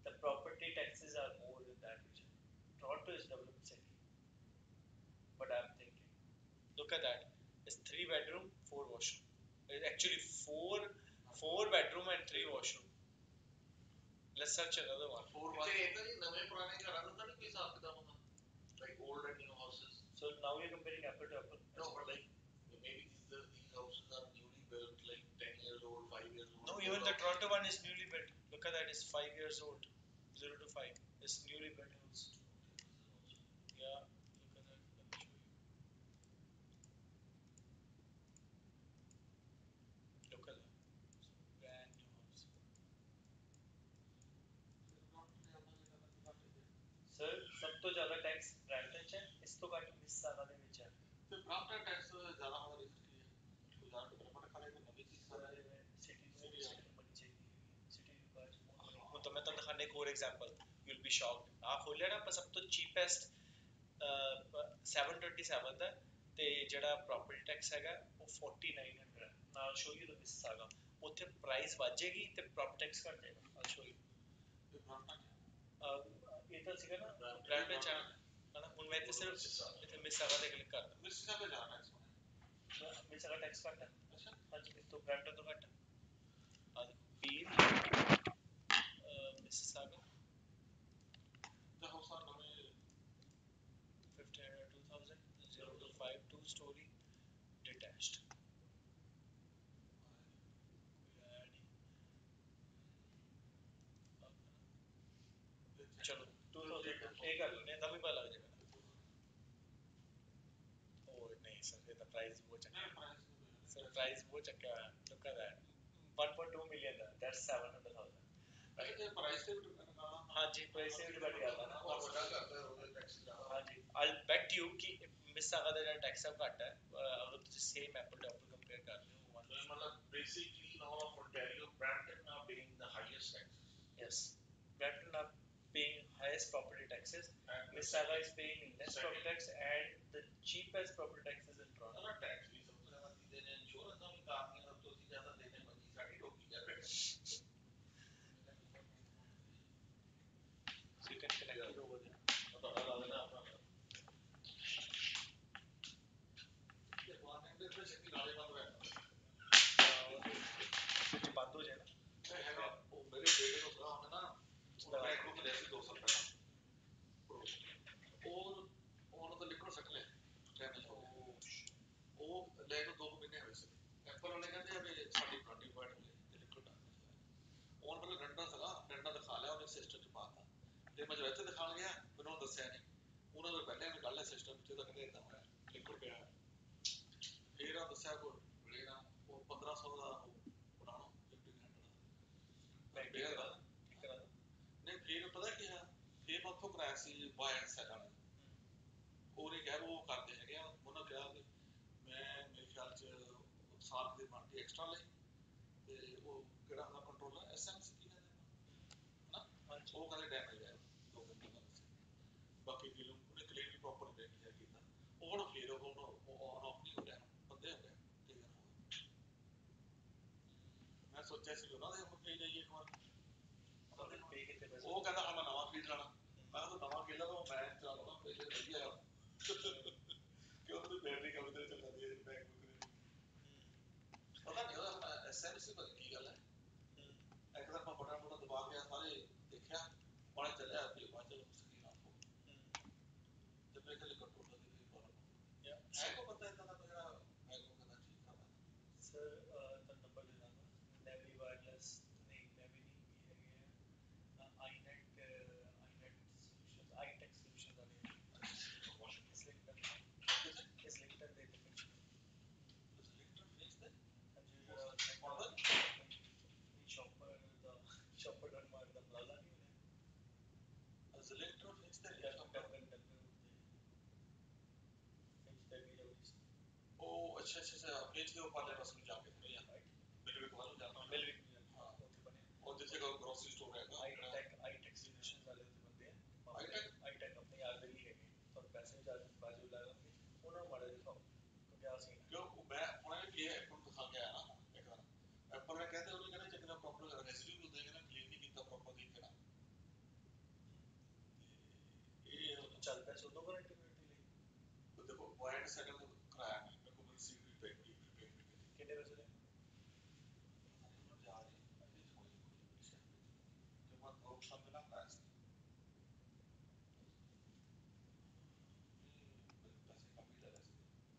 The property taxes are more in that region. Toronto is developed city, but I'm thinking, look at that. It's 3 bedroom, 4 washroom. It's actually four bedroom and 3 washroom. Let's search another one. So now you're comparing apple to apple. No, but like maybe these houses are newly built, like 10 years old, 5 years old. No, even the Toronto one is newly built. Look at that, it's 5 years old. 0 to 5. It's newly built house. Yeah, look at that. Let me show you. Look at that. Brand new house. Sir, ਸਭ ਤੋਂ ਜ਼ਿਆਦਾ tax Brampton ਚ ਹੈ, ਇਸ ਤੋਂ ਘੱਟ Mississauga ਦੇ ਵਿੱਚ ਹੈ। ਤੇ ਬ੍ਰੈਂਟਨ ਟੈਕਸ ਜ਼ਿਆਦਾ ਹੋਣ ਦਾ ਰੀਜ਼ਨ ਕੀ ਹੈ? ਕੋਈ ਜ਼ਿਆਦਾ ਡਿਵੈਲਪਮੈਂਟ ਖਾਣੇ ਕੋਈ ਨਵੀਂ ਚੀਜ਼ ਕਰ ਰਹੇ ਨੇ ਸਿਟੀ ਨੂੰ ਬਣੀ ਚਾਹੀਦੀ ਹੈ ਸਿਟੀ ਰਿਕੁਆਇਰਸ ਮੋਰ। ਹੁਣ ਤਾਂ ਮੈਂ ਤੁਹਾਨੂੰ ਦਿਖਾਣੇ ਇੱਕ ਹੋਰ example, you will be shocked. ਆਹ ਖੋਲਿਆ ਨਾ ਆਪਾਂ ਸਭ ਤੋਂ ਚੀਪੈਸਟ 727 ਦਾ, ਤੇ ਜਿਹੜਾ ਪ੍ਰੋਪਰਟੀ ਟੈਕਸ ਹੈਗਾ ਉਹ 4900 ਹੈ। ਨਾਲ ਸ਼ੋ ਯੂ ਦਾ ਮਿਸਿਸਾਗਾ, ਉੱਥੇ ਪ੍ਰਾਈਸ ਵੱਜੇਗੀ ਤੇ ਪ੍ਰੋਪਰਟੀ ਟੈਕਸ ਘਟ ਜਾਏਗਾ। ਆਲ ਸ਼ੋ ਯੂ। ਇਹ ਤਾਂ ਸੀਗਾ ਨਾ ਬ੍ਰੈਂਟਨ ਚ ਹਨਾ। ਹੁਣ ਮੈਂ ਇੱਥੇ ਸਿਰਫ ਇੱਥੇ ਮਿਸਿਸਾਗਾ ਤੇ ਕਲਿੱਕ ਕਰਦਾ। ਮਿਸਿਸਾਗਾ ਜ਼ਿਆਦਾ ਟੈਕਸ ਹੋਣਾ, ਮਿਸਿਸਾਗਾ ਟੈਕਸ ਘੱਟ ਹੈ। ਅੱਛਾ ਹਾਂਜੀ, ਇਸ ਤੋਂ ਬ੍ਰੈਂਟਨ ਤੋਂ ਘੱਟ ਹੈ। ਆ ਦੇਖੋ ਪੀਰ ਮਿਸਿਸਾਗਾ ਦਾ ਹਾਊਸ ਆ ਨਵੇਂ 1500 2000 0 to 5 2 story detached। ਚਲੋ 2000 ਇਹ ਕਰ ਲੈਣੇ, ਤਾਂ ਵੀ ਪਤਾ ਲੱਗ ਜਾਏਗਾ। ਉਹ ਨਹੀਂ ਸਰ, ਇਹ ਤਾਂ ਪ੍ਰਾਈਸ ਬਹੁਤ ਚੱਕਿਆ ਸਰ, ਪ੍ਰਾਈਸ ਬਹੁਤ ਚੱਕਿਆ ਹੋਇਆ। Look at that 1.2 million the, that's 700,000। ਇਹ ਪ੍ਰਾਈਸ ਤੇ ਵੀ ਡਿਪੈਂਡ ਕਰਦਾ। ਹਾਂਜੀ, ਪ੍ਰਾਈਸ ਤੇ ਵੀ ਡਿਪੈਂਡ ਕਰਦਾ ਨਾ। ਉਹ ਵੱਡਾ ਕਰਦਾ ਉਹਦੇ ਟੈਕਸ ਜ਼ਿਆਦਾ। ਹਾਂਜੀ, ਆਈ ਬੈਟ ਯੂ ਕਿ ਮਿਸਿਸਾਗਾ ਦਾ ਜਿਹੜਾ ਟੈਕਸ ਹੈ ਘੱਟ ਹੈ। ਅਗਰ ਤੁਸੀਂ same apple to apple compare ਕਰ ਲਿਓ। ਮਤਲਬ basically now of Ontario, Brampton are paying the highest taxes. Yes, Brampton are paying highest property taxes. And Mississauga is paying less property tax, and the cheapest property tax is in Toronto. No, tax ਵੀ ਸਭ ਤੋਂ ਜ਼ਿਆਦਾ ਕੀ ਦੇਣੇ, insurance ਦਾ ਵੀ ਕਾਫੀ ਸਭ ਤੋਂ ਜ਼ਿਆਦਾ ਦੇਣੇ ਮੰਗੀ ਸਾਡੀ ਰੋਕੀ ਜਾਵੇ। So you can connect it over there. ਤੁਹਾਡਾ ਲਾ ਦੇਣਾ ਆਪਣਾ। ਇਹ ਵਾਰਨਿੰਗ ਦੇ ਵਿੱਚ ਸ਼ੱਕੀ ਨਾਲੇ ਬੰਦ ਹੋਇਆ ਵਿੱਚ ਬੰਦ ਹੋ ਜਾਏ ਨਾ। ਇਹ ਹੈਗਾ ਉਹ ਮੇਰੇ ਬੇਟੇ ਨੂੰ ਸਲਾਹ ਹੁੰਦਾ ਨਾ, ਮੈਂ ਇੱਕ ਬੁੱਕ ਲਿਆ ਸੀ 2 ਸਾਲ ਪਹਿਲਾਂ, ਉਹ ਉਹਨੂੰ ਤਾਂ ਲਿਕਵਿਡ ਸੱਟ ਲਿਆ ਡੈਮੇਜ ਹੋ ਗਿਆ। ਉਹ ਲੈ ਕੇ 2 ਮਹੀਨੇ ਹੋਏ ਸੀ। ਐਪਲ ਵਾਲੇ ਕਹਿੰਦੇ ਆ ਵੀ ਸਾਡੀ ਬਰਾਂਡੀ ਵਾਈਡ ਹੋਈ ਤੇ ਲਿਕਵਿਡ ਡੈਮੇਜ ਹੋਇਆ। ਉਹਨਾਂ ਕੋਲ ਡੰਡਾ ਸੀਗਾ, ਡੰਡਾ ਦਿਖਾ ਲਿਆ ਉਹਨੇ, ਸਿਸਟਮ ਚ ਪਾਤਾ। ਤੇ ਮੈਂ ਜਦੋਂ ਇੱਥੇ ਦਿਖਾਉਣ ਗਿਆ ਮੈਨੂੰ ਦੱਸਿਆ ਨਹੀਂ, ਉਹਨਾਂ ਤੋਂ ਪਹਿਲਾਂ ਨਿਕਾਲ ਲਿਆ ਸਿਸਟਮ ਵਿੱਚ, ਤਾਂ ਕਹਿੰਦੇ ਏਦਾਂ ਹੋਇਆ ਲਿਕਵਿਡ ਪਿਆ ਹੋਇਆ। ਫਿਰ ਆ ਦੱਸਿਆ ਕੋਈ ਮਿਲੇ ਨਾ, ਉਹ 1500 ਦਾ ਬਣਾਉਣਾ 1500 ਦਾ ਨਹੀਂ। ਫਿਰ ਪਤਾ ਕੀ ਹੈ, ਫਿਰ ਮੈਂ ਉੱਥੋਂ ਕਰਾਇਆ ਸੀ ਬਾਏ ਐਂਡ ਸੈਲ ਵਾਲੇ। ਉਹਨੇ ਕਿਹਾ ਉਹ ਕਰਦੇ ਹੈਗੇ ਆ। ਉਹਨਾਂ ਕਿਹਾ ਕਿ ਮੈਂ ਮੇਰੇ ਖਿਆਲ ਚ ਸਾਲ ਦੀ ਵਾਰੰਟੀ ਐਕਸਟਰਾ ਲਈ, ਤੇ ਉਹ ਕਿਹੜਾ ਹੁੰਦਾ ਕੰਟਰੋਲਰ SMS ਕੀ ਕਹਿੰਦੇ ਹਨਾ, ਉਹ ਕਹਿੰਦੇ ਡੈਮੇਜ ਹੈ 2 ਮਹੀਨੇ ਦਾ। ਬਾਕੀ ਫਿਲਮ ਉਹਨੇ ਕਲੇਮ ਵੀ ਪ੍ਰੋਪਰ ਕੀਤਾ। ਉਹ ਹੁਣ ਫਿਰ ਉਹ ਔਨ ਆਫ ਨਹੀਂ ਹੋ ਰਿਹਾ, ਬੰਦੇ ਹੋ ਗਿਆ। ਮੈਂ ਸੋਚਿਆ ਸੀ ਉਹਨਾਂ ਦੇ ਪੇ ਜਾਈਏ ਇੱਕ ਵਾਰ। ਉਹ ਕਹਿੰਦਾ ਹਾਂ ਮੈਂ ਨਵਾਂ ਖਰੀਦ ਲੈਣਾ। ਮੈਂ ਕਿਹਾ ਨਵਾਂ ਖਰੀਦ ਲਾ, ਮੈਂ ਚਲਾ ਲਵਾਂ ਪਹਿਲੇ ਵਧੀਆ ਕਿ ਉਹਦੀ ਬੈਟਰੀ ਕਮ ਦੇਰ ਚੱਲ ਜਾਂਦੀ ਹੈ। ਬੈਕ ਪਤਾ ਨਹੀਂ ਉਹਦਾ SMS ਪਤਾ ਕੀ ਗੱਲ ਹੈ। ਇੱਕ ਦਿਨ ਮੈਂ ਬਟਨ ਬਟਨ ਦਬਾ ਕੇ ਸਾਰੇ ਦੇਖਿਆ, ਉਹਨੇ ਚੱਲਿਆ ਕਿ ਬਾਅਦ ਚ ਸਕਰੀਨ ਆਫ ਹੋ ਗਈ। ਤੇ ਮੇਰੇ ਕੋਲ ਕੰਟਰੋਲਰ ਦੀ ਵੀ ਪ੍ਰੋਬਲਮ ਹੈ। ਕੋ ਪਤਾ ਇਦਾਂ ਦਾ ਜਿਹੜਾ ਹੈ ਕੋ ਕਹਿੰਦਾ ਠੀਕ ਕਰਦਾ ਸਰ, ਤਾਂ ਨੰਬਰ ਦੇ ਦਾਂਗਾ। ਨੈਵੀ ਵਾਇਰਲੈਸ ਨਹੀਂ, ਨੈਵੀ ਨਹੀਂ ਹੈਗੇ ਆ, iNet solutions, iTech solutions ਵਾਲੇ। Selector fix the ਉਹ ਅੱਛਾ ਅੱਛਾ ਅੱਛਾ ਫੇਜ ਦੇ ਉੱਪਰਲੇ ਪਾਸੇ ਨੂੰ ਜਾ ਕੇ ਥੋੜਾ ਜਿਹਾ ਮਿਲਵਿਕ ਵੱਲ ਨੂੰ ਜਾਣਾ ਮਿਲਵਿਕ ਹਾਂ ਉੱਥੇ ਬਣੇ ਉਹ ਜਿੱਥੇ ਗਰੋਸਰੀ ਸਟੋਰ ਹੈਗਾ ਆਈ ਟੈਕ ਸੋਲੂਸ਼ਨਸ ਵਾਲੇ ਉੱਥੇ ਬੰਦੇ ਆ ਆਈ ਟੈਕ ਆਪਣੇ ਯਾਰ ਦੇ ਹੀ ਹੈਗੇ ਤੁਹਾਨੂੰ ਪੈਸੇ ਵੀ ਚਾਰਜ ਬਾਜੂ ਲਾ ਲਾਂਗੇ ਉਹਨਾਂ ਨੂੰ ਮਾੜਾ ਦਿਖਾਓ ਕਿਉਂਕਿ ਆ ਸੀ ਕਿਉਂ ਮੈਂ ਹੁਣ ਇਹ ਐਪ ਨੂੰ ਦਿਖਾ ਕੇ ਆਇਆ ਨਾ ਇੱਕ ਵਾਰ ਐਪਲ ਨੇ ਕਹਿੰਦੇ ਉਹਨੇ ਕਹਿੰਦਾ ਚੰਗਾ ਪ੍ਰੋਪਰ ਰੈਸਿਡਿਊ ਹੁੰਦੇ ਕਹਿੰਦਾ ਕਲੀਨ ਨਹੀਂ ਕੀਤਾ ਪ੍ਰੋਪਰ ਤਰੀਕੇ ਨਾਲ ਇਹ ਚੱਲ ਪਿਆ ਸੋਦੋ ਵਾਰੰਟੀ ਲਈ ਦੇਖੋ ਪੁਆਇੰਟ ਸੈਟਲ ਕਰਾਇਆ ਮੈਂ ਮੇਰੇ ਕੋਲ ਰਿਸੀਵ ਵੀ ਪਈ ਕਿੰਨੇ ਪੈਸੇ ਦੇ ਜਾ ਰਹੀ ਜੋ ਮੈਂ ਆਊਟ ਸਾਹਮਣੇ ਨਾ ਕਰਾਇਆ ਸੀ ਪੈਸੇ ਕਾਫੀ ਲੈ ਰਹੇ ਸੀ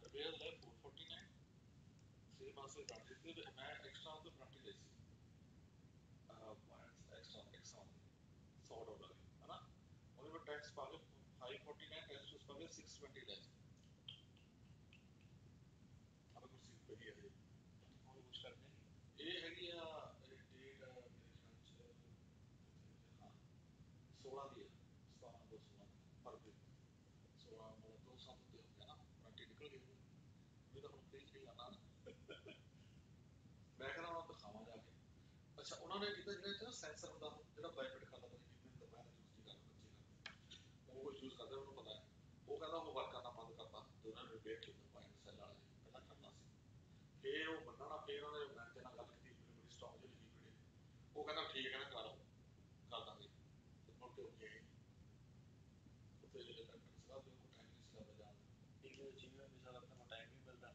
ਰਿਪੇਅਰ ਲੈ 449 6 ਮਾਸੇ ਗਾਰੰਟੀ ਤੇ ਮੈਂ ਐਕਸਟਰਾ ਉਹ ਗਾਰੰਟੀ ਲਈ ਸੀ ਐਕਸਟਰਾ $100 ਹੈ ਨਾ ਉਹਦੇ ਪਰ ਟੈਕਸ ਪਾ ਕੇ 549 ਟੈਕਸ ਉਸ ਪਾ ਕੇ 620 ਲੈ ਅਬ ਕੁਝ ਪਈ ਹੈ ਹੋਰ ਕੁਝ ਕਰਨੇ ਇਹ ਹੈਗੀ ਆ ਡੇਟ ਮੇਰੇ ਖਿਆਲ ਚ ਹਾਂ 16 ਦੀ ਹੈ 17 ਤੋਂ 16 ਫਰਵਰੀ 16 ਮਤਲਬ 2 ਸਾਲ ਉੱਤੇ ਹੋ ਗਿਆ ਨਾ ਵਾਰੰਟੀ ਨਿਕਲ ਗਈ ਇਹ ਤਾਂ ਹੁਣ ਪਲੀਜ਼ ਨਹੀਂ ਆਣਾ ਮੈਂ ਕਹਿੰਦਾ ਉਹਨਾਂ ਨੂੰ ਦਿਖਾਵਾਂ ਜਾ ਕੇ ਅੱਛਾ ਉਹਨਾਂ ਨੇ ਕੀਤਾ ਜਿਹੜਾ ਇੱਥੇ ਸੈਂਸਰ ਹੁੰਦਾ ਜਿਹੜਾ ਬਾਇਓਮੈਟ੍ਰਿਕ ਕਰਦਾ ਪਤਾ ਕਿੰਨੇ ਦੁਪਹਿਰ ਯੂਜ਼ ਨਹੀਂ ਕਰਦੇ ਬੱਚੇ ਉਹ ਯੂਜ਼ ਕਰਦੇ ਉਹਨੂੰ ਪਤਾ ਹੈ ਉਹ ਕਹਿੰਦਾ ਉਹ ਵਰਕ ਕਰਨਾ ਬੰਦ ਕਰਤਾ ਤੇ ਉਹਨਾਂ ਨੇ ਰਿਪੇਅਰ ਕੀਤਾ ਪੁਆਇੰਟ ਸੈੱਲ ਵਾਲੇ ਪਹਿਲਾਂ ਕਰਨਾ ਸੀ ਫਿਰ ਉਹ ਬੰਨਣਾ ਫਿਰ ਉਹਨਾਂ ਨੇ ਮੈਨੇਜਰ ਨਾਲ ਗੱਲ ਕੀਤੀ ਬੜੀ ਸਟਰੋਂਗ ਜਿਹੀ ਲਿਖੀ ਵੀਡੀਓ ਉਹ ਕਹਿੰਦਾ ਠੀਕ ਹੈ ਨਾ ਕਰ ਦਾਂਗੇ ਤੇ ਮੁੜ ਕੇ ਹੋ ਗਿਆ ਉੱਥੇ ਡਾਕਟਰ ਸਾਹਿਬ ਦੇ ਕੋਲ ਟਾਈਮ ਨਹੀਂ ਸੀ ਲੱਗਦਾ ਜਾਣ ਇੱਕ ਜਿਵੇਂ ਵੀ ਸਾਲ ਆਪਣੇ ਕੋਲ ਟਾਈਮ ਨਹੀਂ ਮਿਲਦਾ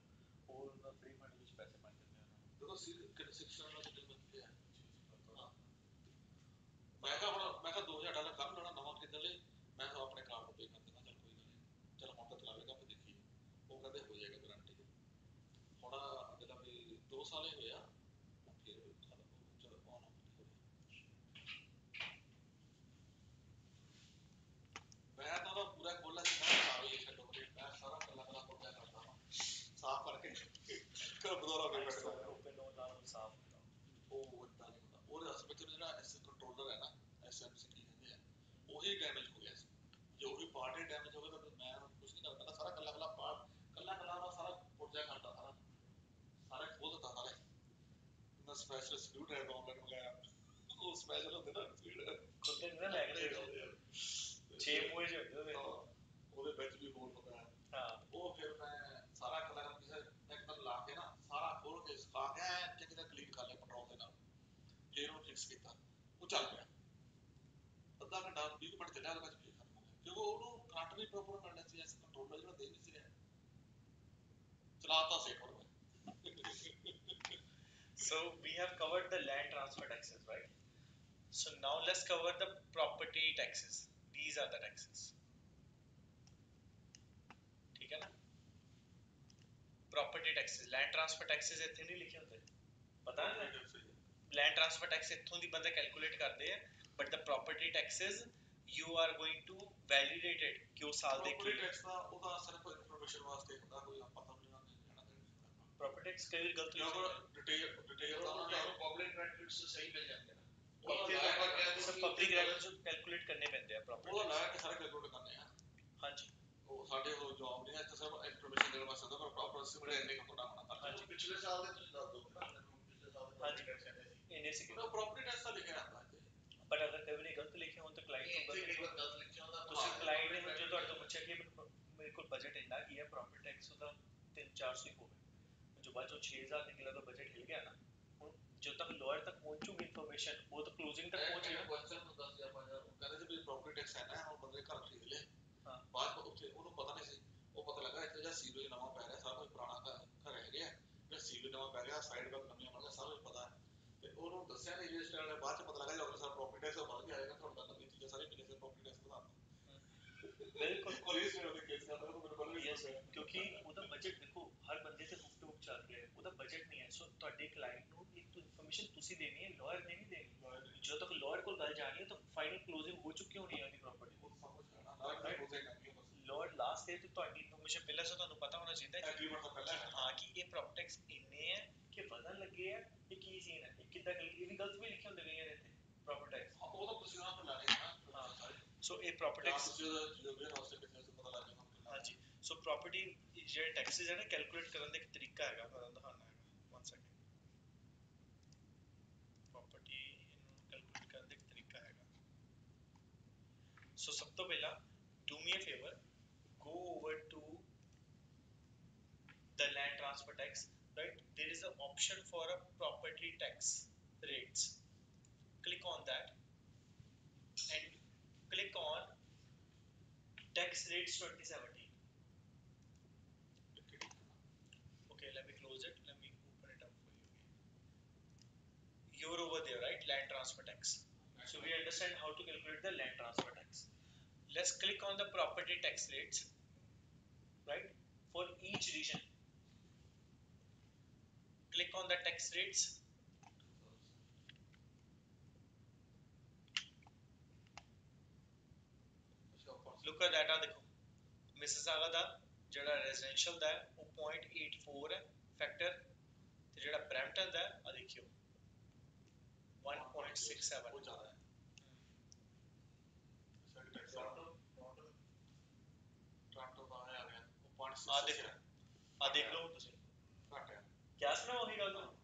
ਉਹ ਉਹਨਾਂ ਫ੍ਰੀ ਫੰਡ ਵਿੱਚ ਪੈਸੇ ਬਣ ਜਾਂਦੇ ਉਹਨਾਂ ਨੂੰ ਦੇਖੋ ਸਿੱਖਣ ਵਾਲਾ ਜਿਹੜੇ ਬੰਦੇ ਆ ਮੈਂ ਕਿਹਾ $2000 ਕਰ ਲੈਣਾ ਨਵਾਂ ਖਰੀਦਣ ਲਈ ਮੈਂ ਆਪਣੇ ਕਾਰਡ ਨੂੰ ਪੇ ਕਰ ਦੇਣਾ ਚੱਲ ਕੋਈ ਗੱਲ ਨਹੀਂ ਚੱਲ ਹੁਣ ਤਾਂ ਚਲਾਵੇਗਾ ਫਿਰ ਦੇਖੀ ਉਹ ਕਹਿੰਦੇ ਹੋ ਜਾਏਗਾ ਗਾਰੰਟੀ ਹੁਣ ਜਿਹੜਾ ਵੀ 2 ਸਾਲ ਹੀ ਹੋਇਆ ਫਿਰ ਚਲੋ ਆਨ ਮੈਂ ਤਾਂ ਉਹਦਾ ਪੂਰਾ ਖੋਲ੍ਹਾ ਸੀ ਮੈਂ ਸਾਰੇ ਛੱਡੋ ਮੈਂ ਸਾਰਾ ਕੱਲਾ ਕੱਲਾ ਪੁੱਟਿਆ ਕਰਦਾ ਹਾਂ ਸਾਫ਼ ਕਰਕੇ ਕਰ ਦੁਬਾਰਾ ਫੇਰ ਬੈਠਾ ਓਪਨ ਨੋ ਨਾਲ ਸਾਫ਼ ਉਹ ਇਦਾਂ ਨਹੀਂ ਹੁੰਦਾ ਉਹਦੇ ਅਸਲ ਵਿੱਚ ਜਿਹੜਾ ਐਸ ਕੰਟਰੋਲਰ ਹੈ ਨਾ ਐਸਐਮਸੀ ਕੀ ਕਹਿੰਦੇ ਆ ਉਹੀ ਡੈਮੇਜ ਹੋ ਗਿਆ ਸੀ ਜੇ ਉਹੀ ਪਾਰਟ ਹੀ ਡੈਮੇਜ ਹੋ ਗਿਆ ਤਾਂ ਮੈਂ ਕੁਝ ਨਹੀਂ ਕਰ ਸਕਦਾ ਸਾਰਾ ਕੱਲਾ ਕੱਲਾ ਪਾਰਟ ਕੱਲਾ ਕੱਲਾ ਉਹਦਾ ਸਾਰਾ ਪੁਰਜਾ ਕਰਦਾ ਸਾਰਾ ਖੋਲ ਦਿੱਤਾ ਸਾਰਾ ਮੈਂ ਸਪੈਸ਼ਲ ਸਕਰੂ ਡਰਾਈਵਰ ਆਨਲਾਈਨ ਮੰਗਾਇਆ ਉਹ ਸਪੈਸ਼ਲ ਹੁੰਦੇ ਨਾ ਖੁੱਲਦੇ ਨਹੀਂ ਨਾ ਲੈ ਕੇ 6 ਮੂਹੇ ਜਿਹੇ ਹੁੰਦੇ ਉਹਦੇ ਵਿੱਚ ਵੀ ਹੋਲ ਹੁੰਦਾ ਹੈ ਹਾਂ ਉਹ ਫਿਰ ਮੈਂ ਸਾਰਾ ਕਲਰ ਕਿਸੇ ਇੱਕ ਦਿਨ ਲਾ ਕੇ ਨਾ ਸਾਰਾ ਖੋਲ ਕੇ ਸੁਕਾ ਕੇ ਚੰਗੀ ਤਰ੍ਹਾਂ ਕਲੀਨ ਕਰ ਲਿਆ ਪੈਟਰੋਲ ਦੇ ਨਾਲ ਫਿਰ ਉਹ ਫਿਕਸ ਕੀਤਾ ਉਹ ਚੱਲ ਪਿਆ ਅੱਧਾ ਘੰਟਾ 20 ਮਿੰਟ ਚੱਲਿਆ ਉਹਦੇ ਵਿੱਚ ਫਿਰ ਖਤਮ ਹੋ ਗਿਆ ਕਿਉਂਕਿ ਉਹਨੂੰ ਕਰੰਟ ਵੀ ਪ੍ਰੋਪਰ ਮਿਲਣਾ ਸੀ ਇਸ ਕੰਟਰੋਲਰ ਜਿਹੜਾ ਦੇ ਨਹੀਂ ਸੀ ਰਿਹਾ ਚਲਾਤਾ ਸੀ ਹੁਣ So we have covered the land transfer taxes, right? So now let's cover the property taxes. These are the taxes. ठीक है ना? Property taxes, land transfer taxes ਇੱਥੇ ਨਹੀਂ ਲਿਖੇ ਹੁੰਦੇ ਪਤਾ ਹੈ land transfer tax ਇੱਥੋਂ ਦੀ ਬੰਦੇ ਕੈਲਕੂਲੇਟ ਕਰਦੇ ਆ but the property taxes you are going to validate it ਕਿ ਉਹ ਸਾਲ ਦੇ ਕੀ tax ਦਾ ਉਹਦਾ ਸਿਰਫ ਇਨਫੋਰਮੇਸ਼ਨ ਵਾਸਤੇ ਹੁੰਦਾ ਕੋਈ ਪਤਾ ਨਹੀਂ property tax ਕਈ ਵਾਰ ਗਲਤ ਡਿਟੇਲ ਦਾ ਤੁਹਾਨੂੰ ਪਬਲਿਕ ਰੈਕੋਰਡਸ ਸਹੀ ਮਿਲ ਜਾਂਦੇ ਨੇ ਉਹ ਪਬਲਿਕ ਰੈਕੋਰਡਸ ਕੈਲਕੂਲੇਟ ਕਰਨੇ ਪੈਂਦੇ ਆ ਪ੍ਰੋਪਰਟੀ ਉਹ ਲਾ ਕੇ ਸਾਰੇ ਕੈਲਕੂਲੇਟ ਕਰਨੇ ਆ ਹਾਂਜੀ ਉਹ ਸਾਡੇ ਉਹ ਜੌਬ ਨਹੀਂ ਹੈ ਤਾਂ ਸਰ ਇਨਫੋਰਮੇਸ਼ਨ ਦੇਣ ਵਾਸਤੇ ਤਾਂ ਪ੍ਰੋਪਰ ਸਿਮਰੇ ਇੰਨੇ ਕੁ ਤੁਹਾਡਾ ਹੋਣਾ ਹਾਂਜੀ ਪਿਛਲੇ ਸਾਲ ਦੇ ਤੁਸੀਂ ਦੱਸ ਦਿਓ ਪਿਛਲੇ ਸਾਲ ਦੇ ਹਾਂਜੀ ਇੰਨੇ ਸੀ ਕਿ ਪ੍ਰੋਪਰਟੀ ਟੈਕਸ ਤਾਂ ਲਿਖਿਆ ਹੁੰਦਾ ਬਟ ਅਗਰ ਕਈ ਵਾਰੀ ਗਲਤ ਲਿਖਿਆ ਹੋਣ ਤਾਂ ਕਲਾਇੰਟ ਨੂੰ ਗਲਤ ਲਿਖਿਆ ਹੁੰਦਾ ਤੁਸੀਂ ਕਲਾਇੰਟ ਨੇ ਜੋ ਤੁਹਾਡੇ ਤੋਂ ਪੁੱਛਿਆ ਕਿ ਮੇਰੇ ਕੋਲ ਬਜਟ ਇੰਨਾ ਕੀ ਹੈ ਪ੍ਰੋਪਰਟੀ ਟੈਕਸ ਉਹਦਾ 300-400 ਹੀ ਹੋਵੇ जो बाद 6000 निकला तो बजट हिल गया ना जो तक लॉयर तक पहुंचूगी इन्फॉर्मेशन वो तो क्लोजिंग तक पहुंची ना क्वेश्चन तो 10000 कहते थे भी प्रॉपर्टी टैक्स है ना हम बंदे घर खरीद ले हां बाद में ਉੱਥੇ ਉਹਨੂੰ ਪਤਾ ਨਹੀਂ ਸੀ ਉਹ ਪਤਾ ਲੱਗਾ ਇੱਥੇ ਜਿਹੜਾ ਸੀਵਰੇਜ ਨਵਾਂ ਪੈ ਰਿਹਾ ਸਾਰਾ ਕੁਝ ਪੁਰਾਣਾ ਘਰ ਹੈਗੇ ਆ ਜਿਹੜਾ ਸੀਵਰੇਜ ਨਵਾਂ ਪੈ ਰਿਹਾ ਸਾਈਡ ਵੱਲ ਨਵੀਆਂ ਬਣ ਗਿਆ ਸਾਰਾ ਕੁਝ ਪਤਾ ਹੈ ਤੇ ਉਹਨੂੰ ਦੱਸਿਆ ਨਹੀਂ ਰਜਿਸਟਰ ਨੇ ਬਾਅਦ ਚ ਪਤਾ ਲੱਗਾ ਜਦੋਂ ਸਾਡਾ ਪ੍ਰੋਪਰਟੀ ਟੈਕਸ ਵੱਧ ਗਿਆ ਆਏਗਾ ਤੁਹਾਨੂੰ ਤਾਂ ਚੀਜ਼ਾਂ ਸਾਰੀਆਂ ਕਿੰਨੇ ਸੇ ਪ੍ਰੋਪਰਟੀ ਟੈਕਸ ਵਧਾਤਾ ਬਿਲਕੁਲ ਪੁਲਿਸ ਨੇ ਉਹਦੇ ਕੇਸ ਕਰਦਾ ਮੈਨੂੰ ਕੋਲ ਵੀ ਯੈਸ ਕਿਉਂਕਿ ਉਹਦਾ ਬਜਟ ਦੇਖੋ ਹਰ ਬੰਦੇ ਤੇ ਹੁਕ ਟੂ ਚੱਲ ਰਿਹਾ ਉਹਦਾ ਬਜਟ ਨਹੀਂ ਹੈ ਸੋ ਤੁਹਾਡੇ ਕਲਾਇੰਟ ਨੂੰ ਇੱਕ ਇਨਫੋਰਮੇਸ਼ਨ ਤੁਸੀਂ ਦੇਣੀ ਹੈ ਲਾਇਰ ਨੇ ਨਹੀਂ ਦੇਣੀ ਜਦੋਂ ਤੱਕ ਲਾਇਰ ਕੋਲ ਗੱਲ ਜਾਣੀ ਹੈ ਤਾਂ ਫਾਈਨਲ ਕਲੋਜ਼ਿੰਗ ਹੋ ਚੁੱਕੀ ਹੋਣੀ ਹੈ ਉਹਦੀ ਪ੍ਰਾਪਰਟੀ ਲਾਇਰ ਲਾਸਟ ਤੇ ਤੁਹਾਡੀ ਇਨਫੋਰਮੇਸ਼ਨ ਪਹਿਲਾਂ ਸੋ ਤੁਹਾਨੂੰ ਪਤਾ ਹੋਣਾ ਚਾਹੀਦਾ ਐਗਰੀਮੈਂਟ ਤੋਂ ਪਹਿਲਾਂ ਹਾਂ ਕਿ ਇਹ ਪ੍ਰੋਪਰਟੀ ਟੈਕਸ ਇੰਨੇ ਹੈ ਕਿ ਵਧਣ ਲੱਗੇ ਆ ਇਹ ਕੀ ਸੀਨ ਹੈ ਇਹ ਕਿੱਦਾਂ ਇਹ ਵੀ ਗਲਤ ਵੀ ਲਿਖੇ ਹੁੰਦੇ ਕਈਆਂ ਦੇ ਤੇ ਪ੍ਰੋਪਰਟੀ ਟੈਕਸ ਉਹ ਤਾਂ ਤੁਸੀਂ ਆਪ ਲਾ ਰਹੇ ਹਾਂ ਸੋ ਇਹ ਪ੍ਰੋਪਰਟੀ ਟੈਕਸ ਜੋ ਵੇਅਰ ਹਾਊਸ ਦੇ ਕਿੰਨੇ ਪਤਾ ਲੱਗ ਜਾਣਾ ਹਾਂਜੀ ਸੋ ਪ੍ਰੋਪਰਟੀ ਜਿਹੜੇ ਟੈਕਸਿਸ ਹੈ ਨਾ ਕੈਲਕੂਲੇਟ ਕਰਨ ਦਾ ਇੱਕ ਤਰੀਕਾ ਹੈਗਾ ਮੈਂ ਤੁਹਾਨੂੰ ਦਿਖਾਉਣਾ ਹੈਗਾ 1 ਸੈਕਿੰਡ ਪ੍ਰੋਪਰਟੀ ਇਹਨੂੰ ਕੈਲਕੂਲੇਟ ਕਰਨ ਦਾ ਇੱਕ ਤਰੀਕਾ ਹੈਗਾ ਸੋ ਸਭ ਤੋਂ ਪਹਿਲਾਂ do me a favor go over to the land transfer tax right there is an option for a property tax rates click on that and click on tax rates 2017 okay let me close it let me open it up for you again you're over there right land transfer tax so we understand how to calculate the land transfer tax let's click on the property tax rates right for each region click on the tax rates look at that देखो Mississauga ਦਾ ਜਿਹੜਾ residential ਦਾ ਉਹ 0.84 ਹੈ factor ਤੇ ਜਿਹੜਾ Brampton ਦਾ ਆ ਦੇਖਿਓ 1.67 ਬਹੁਤ ਜ਼ਿਆਦਾ ਹੈ ਟੋਰਾਂਟੋ ਦਾ ਆ ਗਿਆ ਉਹ 0.6 ਆ ਦੇਖ ਲਓ ਤੁਸੀਂ ਘੱਟ ਹੈ ਕਿਆ ਸੁਣਾ ਉਹੀ ਗੱਲ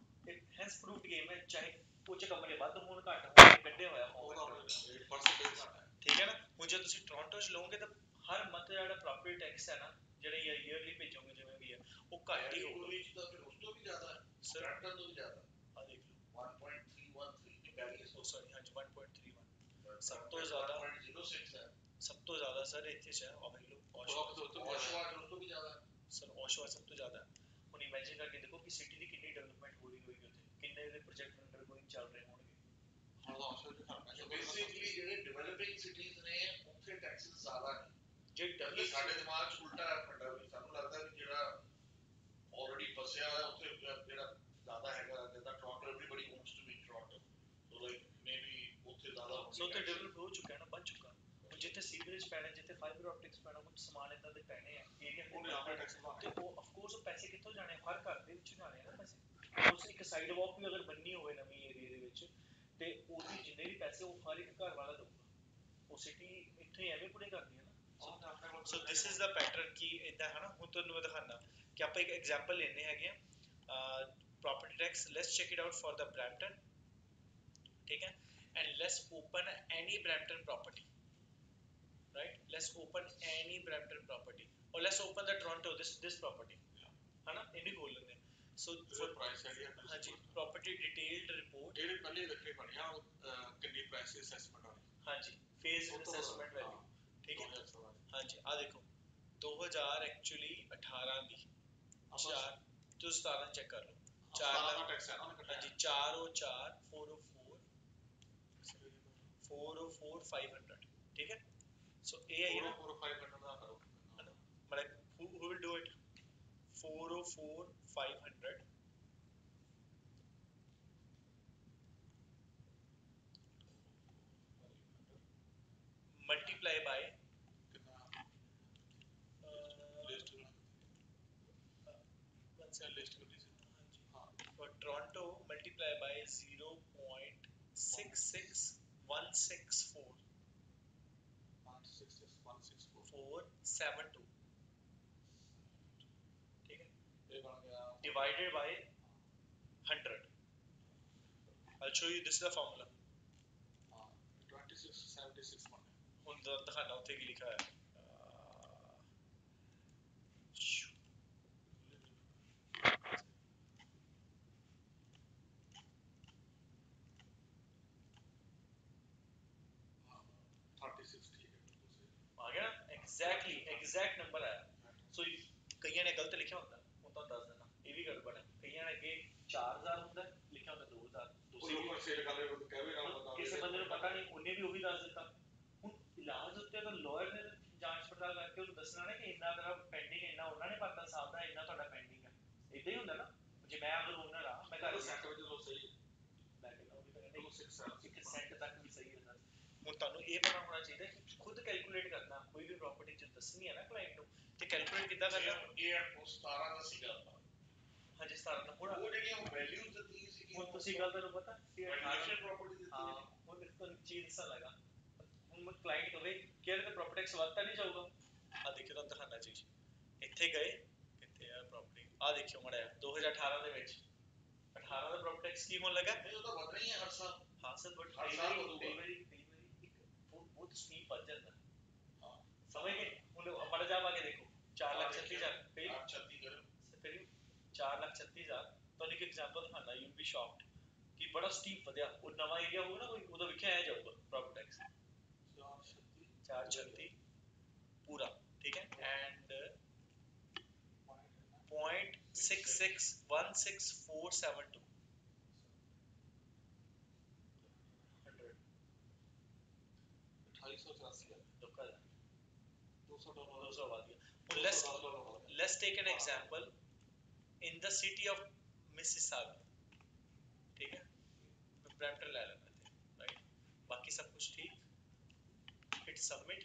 ਇਹ ਹੈਂਸ ਪ੍ਰੂਫਡ ਗੇਮ ਹੈ ਚਾਹੇ ਉੱਚ ਕਮਰੇ ਵੱਧ ਹੋਣ ਘੱਟ ਹੋਣ ਕੱਢੇ ਹੋਇਆ ਪਰਸੈਂਟੇਜ ਘੱਟ ਹੈ ਠੀਕ ਹੈ ਨਾ ਹੁਣ ਜੇ ਤੁਸੀਂ ਟੋਰਾਂਟੋ ਚ ਲਓਗੇ ਤਾਂ ਹਰ ਮੰਥ ਜਿਹੜਾ ਪ੍ਰੋਪਰਟੀ ਟੈਕਸ ਹੈ ਨਾ ਜਿਹੜਾ ਈਅਰਲੀ ਭੇਜੋਗੇ ਜਿਵੇਂ ਵੀ ਹੈ ਉਹ ਘੱਟ ਹੀ ਹੋਊਗਾ ਵਿੱਚ ਤਾਂ ਫਿਰ ਉਸ ਤੋਂ ਵੀ ਜ਼ਿਆਦਾ ਹੈ ਬ੍ਰੈਂਪਟਨ ਤੋਂ ਵੀ ਜ਼ਿਆਦਾ ਆ ਦੇਖ ਲਓ 1.313 ਦੀ ਵੈਲਿਊ ਸੋ ਸੌਰੀ ਹਾਂਜੀ 1.31 ਸਭ ਤੋਂ ਜ਼ਿਆਦਾ 1.06 ਹੈ ਸਭ ਤੋਂ ਜ਼ਿਆਦਾ ਸਰ ਇੱਥੇ ਚ ਹੈ ਆ ਵੇਖ ਲਓ ਔਸ਼ਵਾ ਉਸ ਤੋਂ ਵੀ ਜ਼ਿਆਦਾ ਸਰ ਔਸ਼ਵਾ ਸਭ ਤੋਂ ਜ਼ਿਆਦਾ ਹੁਣ ਇਮੇਜਿਨ ਕਰਕੇ ਦੇਖੋ ਕਿ ਸਿਟੀ ਦੀ ਕਿੰਨੀ ਡਿਵੈਲਪਮੈਂਟ ਹੋ ਰਹੀ ਹੋਏਗੀ ਉੱਥੇ ਕਿੰਨੇ ਦੇ ਪ੍ਰੋਜੈਕਟ ਅੰਡਰਗੋਇੰਗ ਚੱਲ ਰਹੇ ਹੋਣਗੇ ਹਾਂ ਔਸ਼ਵਾ ਦੇ ਖਾਣਾ ਬੇਸਿਕਲੀ ਜਿਹੜੇ ਡਿਵੈਲਪਿੰਗ ਸਿਟੀਜ਼ ਨੇ ਉੱਥੇ ਟੈਕਸਸ ਜ਼ਿਆਦਾ ਨੇ ਜੇ ਡਬਲ ਸਾਡੇ ਦਿਮਾਗ 'ਚ ਉਲਟਾ ਫੰਡਾ ਵੀ ਸਾਨੂੰ ਲੱਗਦਾ ਵੀ ਜਿਹੜਾ ਆਲਰੇਡੀ ਫਸਿਆ ਹੋਇਆ ਉੱਥੇ ਜਿਹੜਾ ਜ਼ਿਆਦਾ ਹੈਗਾ ਜਿੱਦਾਂ Toronto everybody wants to be Toronto so like maybe ਉੱਥੇ ਜ਼ਿਆਦਾ ਸੋ ਉੱਥੇ ਡਿਵੈਲਪ ਹੋ ਚੁੱਕਾ ਹੈ ਨਾ ਬਣ ਚੁੱਕਾ ਹੁਣ ਜਿੱਥੇ ਸੀਵਰੇਜ ਪੈਣਾ ਜਿੱਥੇ ਫਾਈਬਰ ਆਪਟਿਕਸ ਪੈਣਾ ਕੁਝ ਸਮਾਨ ਇਦਾਂ ਦੇ ਪੈਣੇ ਆ ਏਰੀਆ ਤੇ ਉਹ ਆਫ ਕੋਰਸ ਉਹ ਪੈਸੇ ਕਿੱਥੋਂ ਜਾਣੇ ਹਰ ਘਰ ਦੇ ਵਿੱਚ ਜਾਣੇ ਆ ਨਾ ਪੈਸੇ ਉਸ ਇੱਕ ਸਾਈਡ ਵਾਕ ਵੀ ਅਗਰ ਬੰਨੀ ਹੋਵੇ ਨਵੀਂ ਏਰੀਆ ਦੇ ਵਿੱਚ ਤੇ ਉਹਦੀ ਜਿੰਨੇ ਵੀ ਪੈਸੇ ਉਹ ਹਰ ਇੱਕ ਘਰ ਵਾਲਾ ਦਊਗਾ ਉਹ ਸਿਟੀ ਇੱਥੇ ਐਵੇਂ ਪੂਰੇ ਕਰਦੀ ਹੈ ਨਾ ਸੋ ਦਿਸ ਇਜ਼ ਦਾ ਪੈਟਰਨ ਕੀ ਇਦਾਂ ਹੈ ਨਾ ਹੁਣ ਤੁਹਾਨੂੰ ਮੈਂ ਦਿਖਾਣਾ ਕਿ ਆਪਾਂ ਇੱਕ ਐਗਜ਼ਾਮਪਲ ਲੈਣੇ ਹੈਗੇ ਆ property tax let's check it out for the Brampton ठीक है and let's open any Brampton property right let's open any Brampton property or let's open the Toronto this property है ना इन्हीं खोल लेते हैं so for price area हाँ जी property detailed report ये पहले रखने पड़े हैं कितनी price assessment वाली हाँ जी phase assessment value ठीक है हाँ जी आ देखो 2000 एक्चुअली 18 ਦੀ 4 तो 17 चेक कर लो 4 लाख टैक्स है ना हाँ जी 404 404 404 500 ठीक है सो ए है ना 404 500 ਦਾ ਕਰੋ ਹੈ ਨਾ मतलब who will do it 404 500 multiply by list for Toronto multiply by 0.66164 472 ठीक है divided by 100 I'll show you this is the formula 2676 ਹੁਣ ਦਿਖਾਣਾ ਉੱਥੇ ਕੀ ਲਿਖਿਆ ਹੈ 36 ਆ ਗਿਆ ਐਗਜ਼ੈਕਟਲੀ ਐਗਜ਼ੈਕਟ ਨੰਬਰ ਆਇਆ ਸੋ ਕਈਆਂ ਨੇ ਗਲਤ ਲਿਖਿਆ ਹੁੰਦਾ ਉਹ ਤਾਂ ਦੱਸ ਦੇਣਾ ਇਹ ਵੀ ਗੜਬੜ ਹੈ ਕਈਆਂ ਨੇ ਅੱਗੇ 4000 ਹੁੰਦਾ ਲਿਖਿਆ ਹੁੰਦਾ 2000 ਤੁਸੀਂ ਵੀ ਵੀ ਉਹੀ ਦੱਸ ਦਿੱਤਾ। ਹੁਣ ਇਲਾਜ ਉੱਤੇ ਤਾਂ ਲਾਇਰ ਨੇ ਜਾਂਚ ਪੜਤਾਲ ਕਰਕੇ ਉਹਨੂੰ ਦੱਸਣਾ ਨਾ ਕਿ ਇੰਨਾ ਤੇਰਾ ਪੈਂਡਿੰਗ, ਇੰਨਾ ਉਹਨਾਂ ਨੇ ਭਰਤਾ ਹਿਸਾਬ ਦਾ, ਇੰਨਾ ਤੁਹਾਡਾ ਪੈਂਡਿੰਗ ਹੈ। ਇਦਾਂ ਹੀ ਹੁੰਦਾ ਨਾ, ਜੇ ਮੈਂ ਅਗਰ ਓਨਰ ਆ, ਮੈਂ ਘਰ ਸੈੱਟ ਵਿੱਚ ਲੋ ਸਹੀ, ਮੈਂ ਕਹਿੰਦਾ ਉਹ ਵੀ ਤਾਂ ਕਹਿੰਦਾ ਇੱਕ ਸੈਂਟ ਤੱਕ ਵੀ ਸਹੀ ਹੁੰਦਾ। ਹੁਣ ਤੁਹਾਨੂੰ ਇਹ ਪਤਾ ਹੋਣਾ ਚਾਹੀਦਾ ਕਿ ਖੁਦ ਕੈਲਕੂਲੇਟ ਕਰਨਾ, ਕੋਈ ਵੀ ਪ੍ਰੋਪਰਟੀ ਚ ਦੱਸਣੀ ਹੈ ਨਾ ਕਲਾਇੰਟ ਨੂੰ, ਤੇ ਕੈਲਕੂਲੇਟ ਕਿੱਦਾਂ ਕਰਨਾ। ਇਹ 17 ਦਾ ਸੀਗਾ ਹਾਂਜੀ 17 ਦਾ। ਹੁਣ ਉਹ ਜਿਹੜੀਆਂ ਵੈਲਿਊਜ਼ ਦਿੱਤੀਆਂ ਸੀ, ਹੁਣ ਤੁਸੀਂ ਗੱਲ ਤੁਹਾਨੂੰ ਪਤਾ ਵੈਲਿਊਏਸ਼ਨ ਪ੍ਰੋਪਰਟੀ ਦਿੱਤੀ ਹੈ। ਹੁਣ ਇਸ ਤੋਂ ਚੀਜ਼ ਹਿੱਸਾ ਲੱਗਾ, ਹੁਣ ਮੈਂ ਕਲਾਇੰਟ ਕਵੇ ਕਿ ਇਹਦਾ ਪ੍ਰੋਪਰਟੀ ਟੈਕਸ ਵੱਧਦਾ ਨਹੀਂ ਜਾਊਗਾ। ਆ ਦੇਖਿਓ ਤੁਹਾਨੂੰ ਦਿਖਾਣਾ ਚੀਜ਼, ਇੱਥੇ ਗਏ, ਕਿੱਥੇ ਆ ਪ੍ਰੋਪਰਟੀ, ਆ ਦੇਖਿਓ ਮੜਿਆ 2018 ਦੇ ਵਿੱਚ 18 ਦਾ ਪ੍ਰੋਪਰਟੀ ਟੈਕਸ ਕੀ ਹੋਣ ਲੱਗਾ। ਇਹ ਤਾਂ ਵਧਣਾ ਹੀ ਹੈ ਹਰ ਸਾਲ। ਹਾਂ ਸਰ, ਬਟ ਕਈ ਵਾਰੀ ਇੱਕ ਬਹੁਤ ਸਟੀਪ ਵੱਧ ਜਾਂਦਾ, ਸਮਝ ਗਏ। ਹੁਣ ਮੜ ਜਾ ਪਾ ਕੇ ਦੇਖੋ 4,36,000 ਫਿਰ 4,36,000। ਤੁਹਾਨੂੰ ਇੱਕ ਐਗਜ਼ਾਮਪਲ ਦਿਖਾਣਾ, ਯੂ ਬੀ ਸ਼ੌਕਡ ਕਿ ਬੜਾ ਸਟੀਪ ਵਧਿਆ। ਉਹ ਨਵਾਂ ਏਰੀਆ ਹੋਊਗਾ ਨਾ ਕੋਈ, ਉਹਦਾ ਵਿਖਿਆ ਆ ਜਾਊਗਾ ਪ੍ਰੋਪਰਟੀ ਟੈਕਸ 436 ਪੂਰਾ, ਠੀਕ ਹੈ। And 0.661647 let's take an example in the city of Mississauga, ठीक है, ब्रैम्पटन ले लेना है, राइट, बाकी सब कुछ ठीक। hit submit,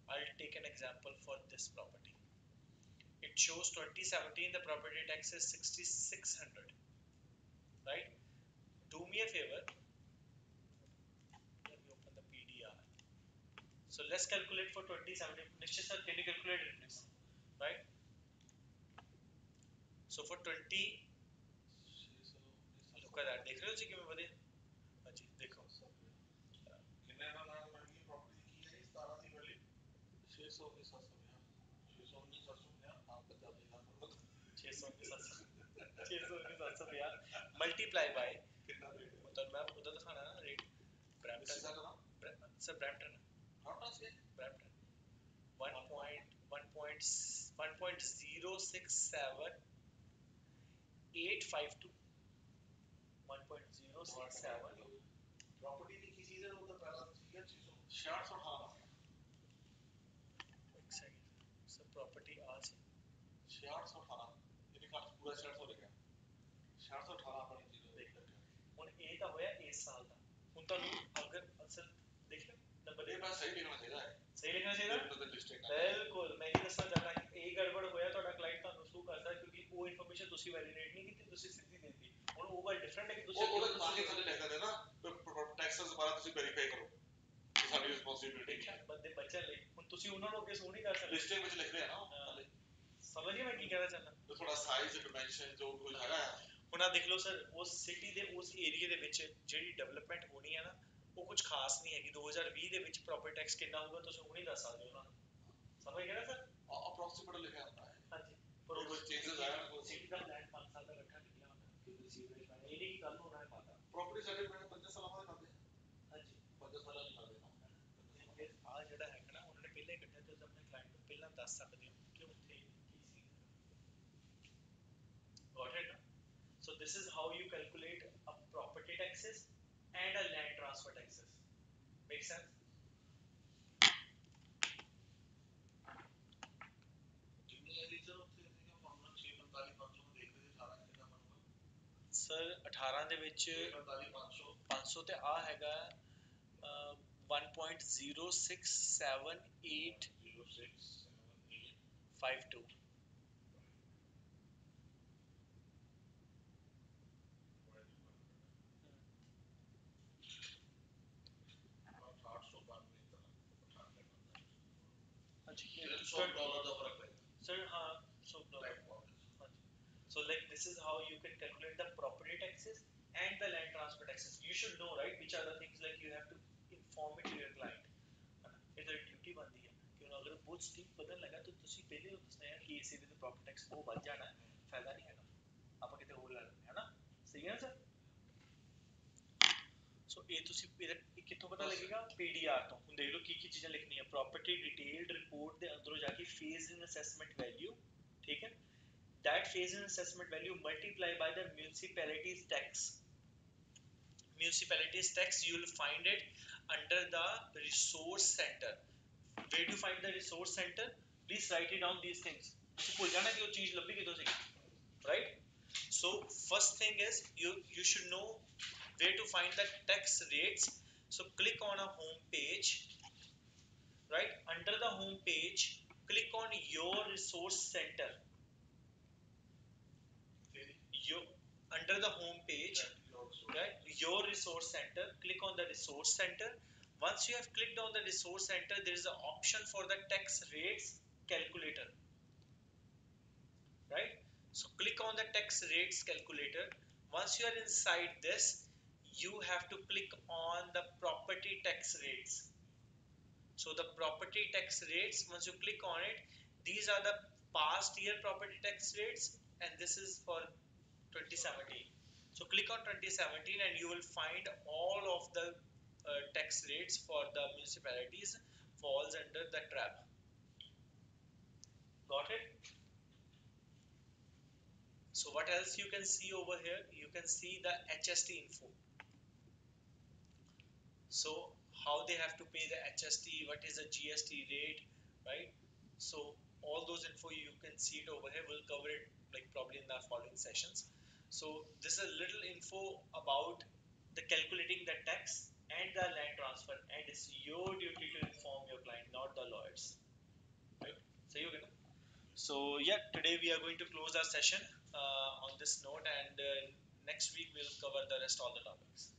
I'll take an example for this property. It shows 2017 the property tax is 6,600, right? Do me a favor, let me open the PDR. So let's calculate for 2017. Nishchit sir, can you calculate it please? Right? So for 20, look at that, देख रहे हो जी किमें बढ़े? हाँ जी, देखो। कितने ना महंगी property की है, 17 की वैल्यू 600 के 750, 619 750, आप बता देना 619 मल्टीप्लाई बाय कितना रेट है, मतलब मैं उधर दिखाना ना rate. Brampton sir, Brampton Brampton 1.067852 1.067 property की किसी से वो तो पहला चीज है 618 एक सेकंड सर, प्रॉपर्टी आज 618 ਇਹਨੇ ਘੱਟ ਪੂਰਾ 600 ਲਿਖਿਆ, 618 ਆਪਣੀ ਚੀਜ਼ ਦੇਖ ਲਓ। ਹੁਣ ਇਹ ਤਾਂ ਹੋਇਆ ਇਸ ਸਾਲ ਦਾ। ਹੁਣ ਤੁਹਾਨੂੰ ਅਗਰ ਅਸਲ ਦੇਖ ਲਓ ਨੰਬਰ, ਇਹ ਬਸ ਸਹੀ ਲਿਖਣਾ ਚਾਹੀਦਾ ਹੈ, ਸਹੀ ਲਿਖਣਾ ਚਾਹੀਦਾ ਬਿਲਕੁਲ। ਮੈਂ ਇਹ ਦੱਸਣਾ ਚਾਹੁੰਦਾ ਕਿ ਇਹ ਗੜਬੜ ਹੋਇਆ, ਤੁਹਾਡਾ ਕਲਾਇੰਟ ਤੁਹਾਨੂੰ ਸ਼ੂ ਕਰਦਾ ਕਿਉਂਕਿ ਉਹ ਇਨਫੋਰਮੇਸ਼ਨ ਤੁਸੀਂ ਵੈਲੀਡੇਟ ਨਹੀਂ ਕੀਤੀ, ਤੁਸੀਂ ਸਿੱਧੀ ਦੇ ਦਿੱਤੀ। ਹੁਣ ਉਹ ਗੱਲ ਡਿਫਰੈਂਟ ਹੈ ਕਿ ਤੁਸੀਂ ਉਹਦੇ ਪਾਸੇ ਥੱਲੇ ਲਿਖ ਦਿੰਦੇ ਨਾ ਟੈਕਸਸ ਦੁਬਾਰਾ ਤੁਸੀਂ ਵੈਰੀਫਾਈ ਕਰੋ, ਸਾਡੀ ਰਿਸਪੌਂਸਿਬਿਲਿਟੀ ਹੈ ਬੰਦੇ ਬਚਣ ਲਈ। ਹੁਣ ਤੁਸੀਂ ਉਹਨਾਂ ਨੂੰ ਅੱਗੇ ਸ਼ੋ ਨਹੀਂ ਕਰ ਸਕਦੇ, ਲਿਸਟਿੰਗ ਵਿੱਚ ਲਿਖਦੇ ਆ ਨਾ ਥੱਲੇ, ਸਮਝ ਗਏ ਮੈਂ ਕੀ ਕਹਿਣਾ ਚਾਹੁੰਦਾ। ਥੋੜਾ ਸਾਈਜ਼ ਡਿਮੈਂਸ਼ਨ ਜੋ ਕੁਝ ਹੈਗਾ। ਹੁਣ ਆ ਦੇਖ ਲਓ ਸਰ, ਉਸ ਸਿਟੀ ਦੇ ਉਸ ਏਰੀਆ ਦੇ ਵਿੱਚ ਜਿਹੜੀ ਡਿਵੈਲਪਮੈਂਟ ਹੋਣੀ ਹੈ ਨਾ, ਉਹ ਕੁਝ ਖਾਸ ਨਹੀਂ ਹੈਗੀ। 2020 ਦੇ ਵਿੱਚ ਪ੍ਰੋਪਰਟੀ ਟੈਕਸ ਕਿੰਨਾ ਹੋਊਗਾ ਤੁਸੀਂ ਉਹ ਨਹੀਂ ਦੱਸ ਸਕਦੇ ਉਹਨਾਂ ਨੂੰ, ਸਮਝ ਗਏ ਨਾ ਸਰ। ਅਪਰੋਕਸੀਮੇਟ ਲਿਖਿਆ ਹੁੰਦਾ ਹੈ, ਹਾਂਜੀ, ਪਰ ਉਹ ਕੁਝ ਚੇਂਜਸ ਆਇਆ। ਸਿਟੀ ਦਾ ਪਲਾਨ 5 ਸਾਲ ਦਾ ਇਕੱਠਾ ਨਿਕਲਿਆ ਹੁੰਦਾ ਕਿ ਸੀਵਰੇਜ ਪਾਣੀ, ਇਹ ਨਹੀਂ ਕਿ ਕੱਲ ਨੂੰ ਉਹਨਾਂ ਨੇ ਪਾਤਾ। ਪ੍ਰੋਪਰਟੀ ਸਰਟੀਫਿਕੇਟ 5 ਸਾਲਾਂ ਬਾਅਦ ਕਰਦੇ, ਹਾਂਜੀ 5 ਸਾਲਾਂ ਨਹੀਂ ਕਰਦੇ ਨਾ। ਫਿਰ ਆ ਜਿਹੜਾ ਹੈਗਾ ਨਾ, ਉਹਨਾਂ ਨੇ ਪਹਿਲਾਂ ਹੀ ਕੱਢਿਆ, ਤੁਸੀਂ ਆਪਣੇ ਕਲਾਇੰਟ ਨੂੰ ਪਹਿਲਾਂ ਦੱਸ ਸਕਦੇ ਹੋ ਕਿ ਉੱਥੇ ਕੀ ਸੀ। Got it? So this is how you calculate a property taxes and a land transfer taxes. Make sense? Sir 18 ਦੇ ਵਿੱਚ 500 ਤੇ ਆ ਹੈਗਾ 1.06780652। $100 ਦਾ ਫਰਕ ਹੈ ਸਰ। ਹਾਂ, so like this is how you can calculate the property taxes and the land transfer taxes. You should know, right, which are the things like you have to inform it to your client. ਇਹ ਤਾਂ duty ਬਣਦੀ ਹੈ ਕਿ ਹੁਣ ਅਗਰ ਬਹੁਤ steep ਵਧਣ ਲੱਗਾ ਤਾਂ ਤੁਸੀਂ ਪਹਿਲੇ ਦੱਸਣਾ ਹੈ ਕਿ ਇਸ ਏਰੀਏ ਦਾ ਪ੍ਰੋਪਰਟੀ ਟੈਕਸ ਬਹੁਤ ਵੱਧ ਜਾਣਾ, ਫਾਇਦਾ ਨਹੀਂ ਹੈਗਾ, ਆਪਾਂ ਕਿਤੇ ਹੋਰ ਲੈ ਲੈਂਦੇ ਹੈ ਨਾ। ਸਹੀ ਹੈ ਸਰ। ਸੋ ਇਹ ਤੁਸੀਂ ਕਿੱਥੋਂ ਪਤਾ ਲੱਗੇਗਾ? ਪੀਡੀਆਰ ਤੋਂ। ਹੁਣ ਦੇਖ ਲਓ ਕੀ ਕੀ ਚੀਜ਼ਾਂ ਲਿਖਣੀਆਂ। ਪ੍ਰੋਪਰਟੀ ਡਿਟੇਲਡ ਰਿਪੋਰਟ ਦੇ ਅੰਦਰੋਂ ਜਾ ਕੇ ਫੇਜ਼ ਇਨ ਅਸੈਸਮੈਂਟ ਵੈਲਿਊ, ਠੀਕ ਹੈ, that phase in assessment value multiplied by the municipality's tax. municipalities tax, you will find it under the resource center. Where do you find the resource center? Please write it down these things. Right? So first thing is you should know where to find the tax rates. So click on a home page, right? Under the home page, click on your resource center. You under the home page, right? Your resource center. Click on the resource center. Once you have clicked on the resource center, there is an option for the tax rates calculator, right? So click on the tax rates calculator. Once you are inside this, you have to click on the property tax rates. So the property tax rates, once you click on it, these are the past year property tax rates, and this is for 2017. So click on 2017 and you will find all of the tax rates for the municipalities falls under the trap. Got it? So what else you can see over here? You can see the HST info. So how they have to pay the HST, what is the GST rate, right? So all those info you can see it over here. We'll cover it like probably in the following sessions. So this is a little info about the calculating the tax and the land transfer, and it's your duty to inform your client, not the lawyers, right? So you can. So yeah, today we are going to close our session on this note, and next week we'll cover the rest all the topics.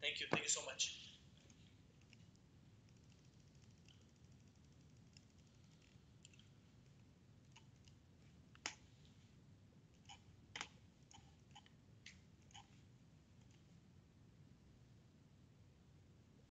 Thank you so much.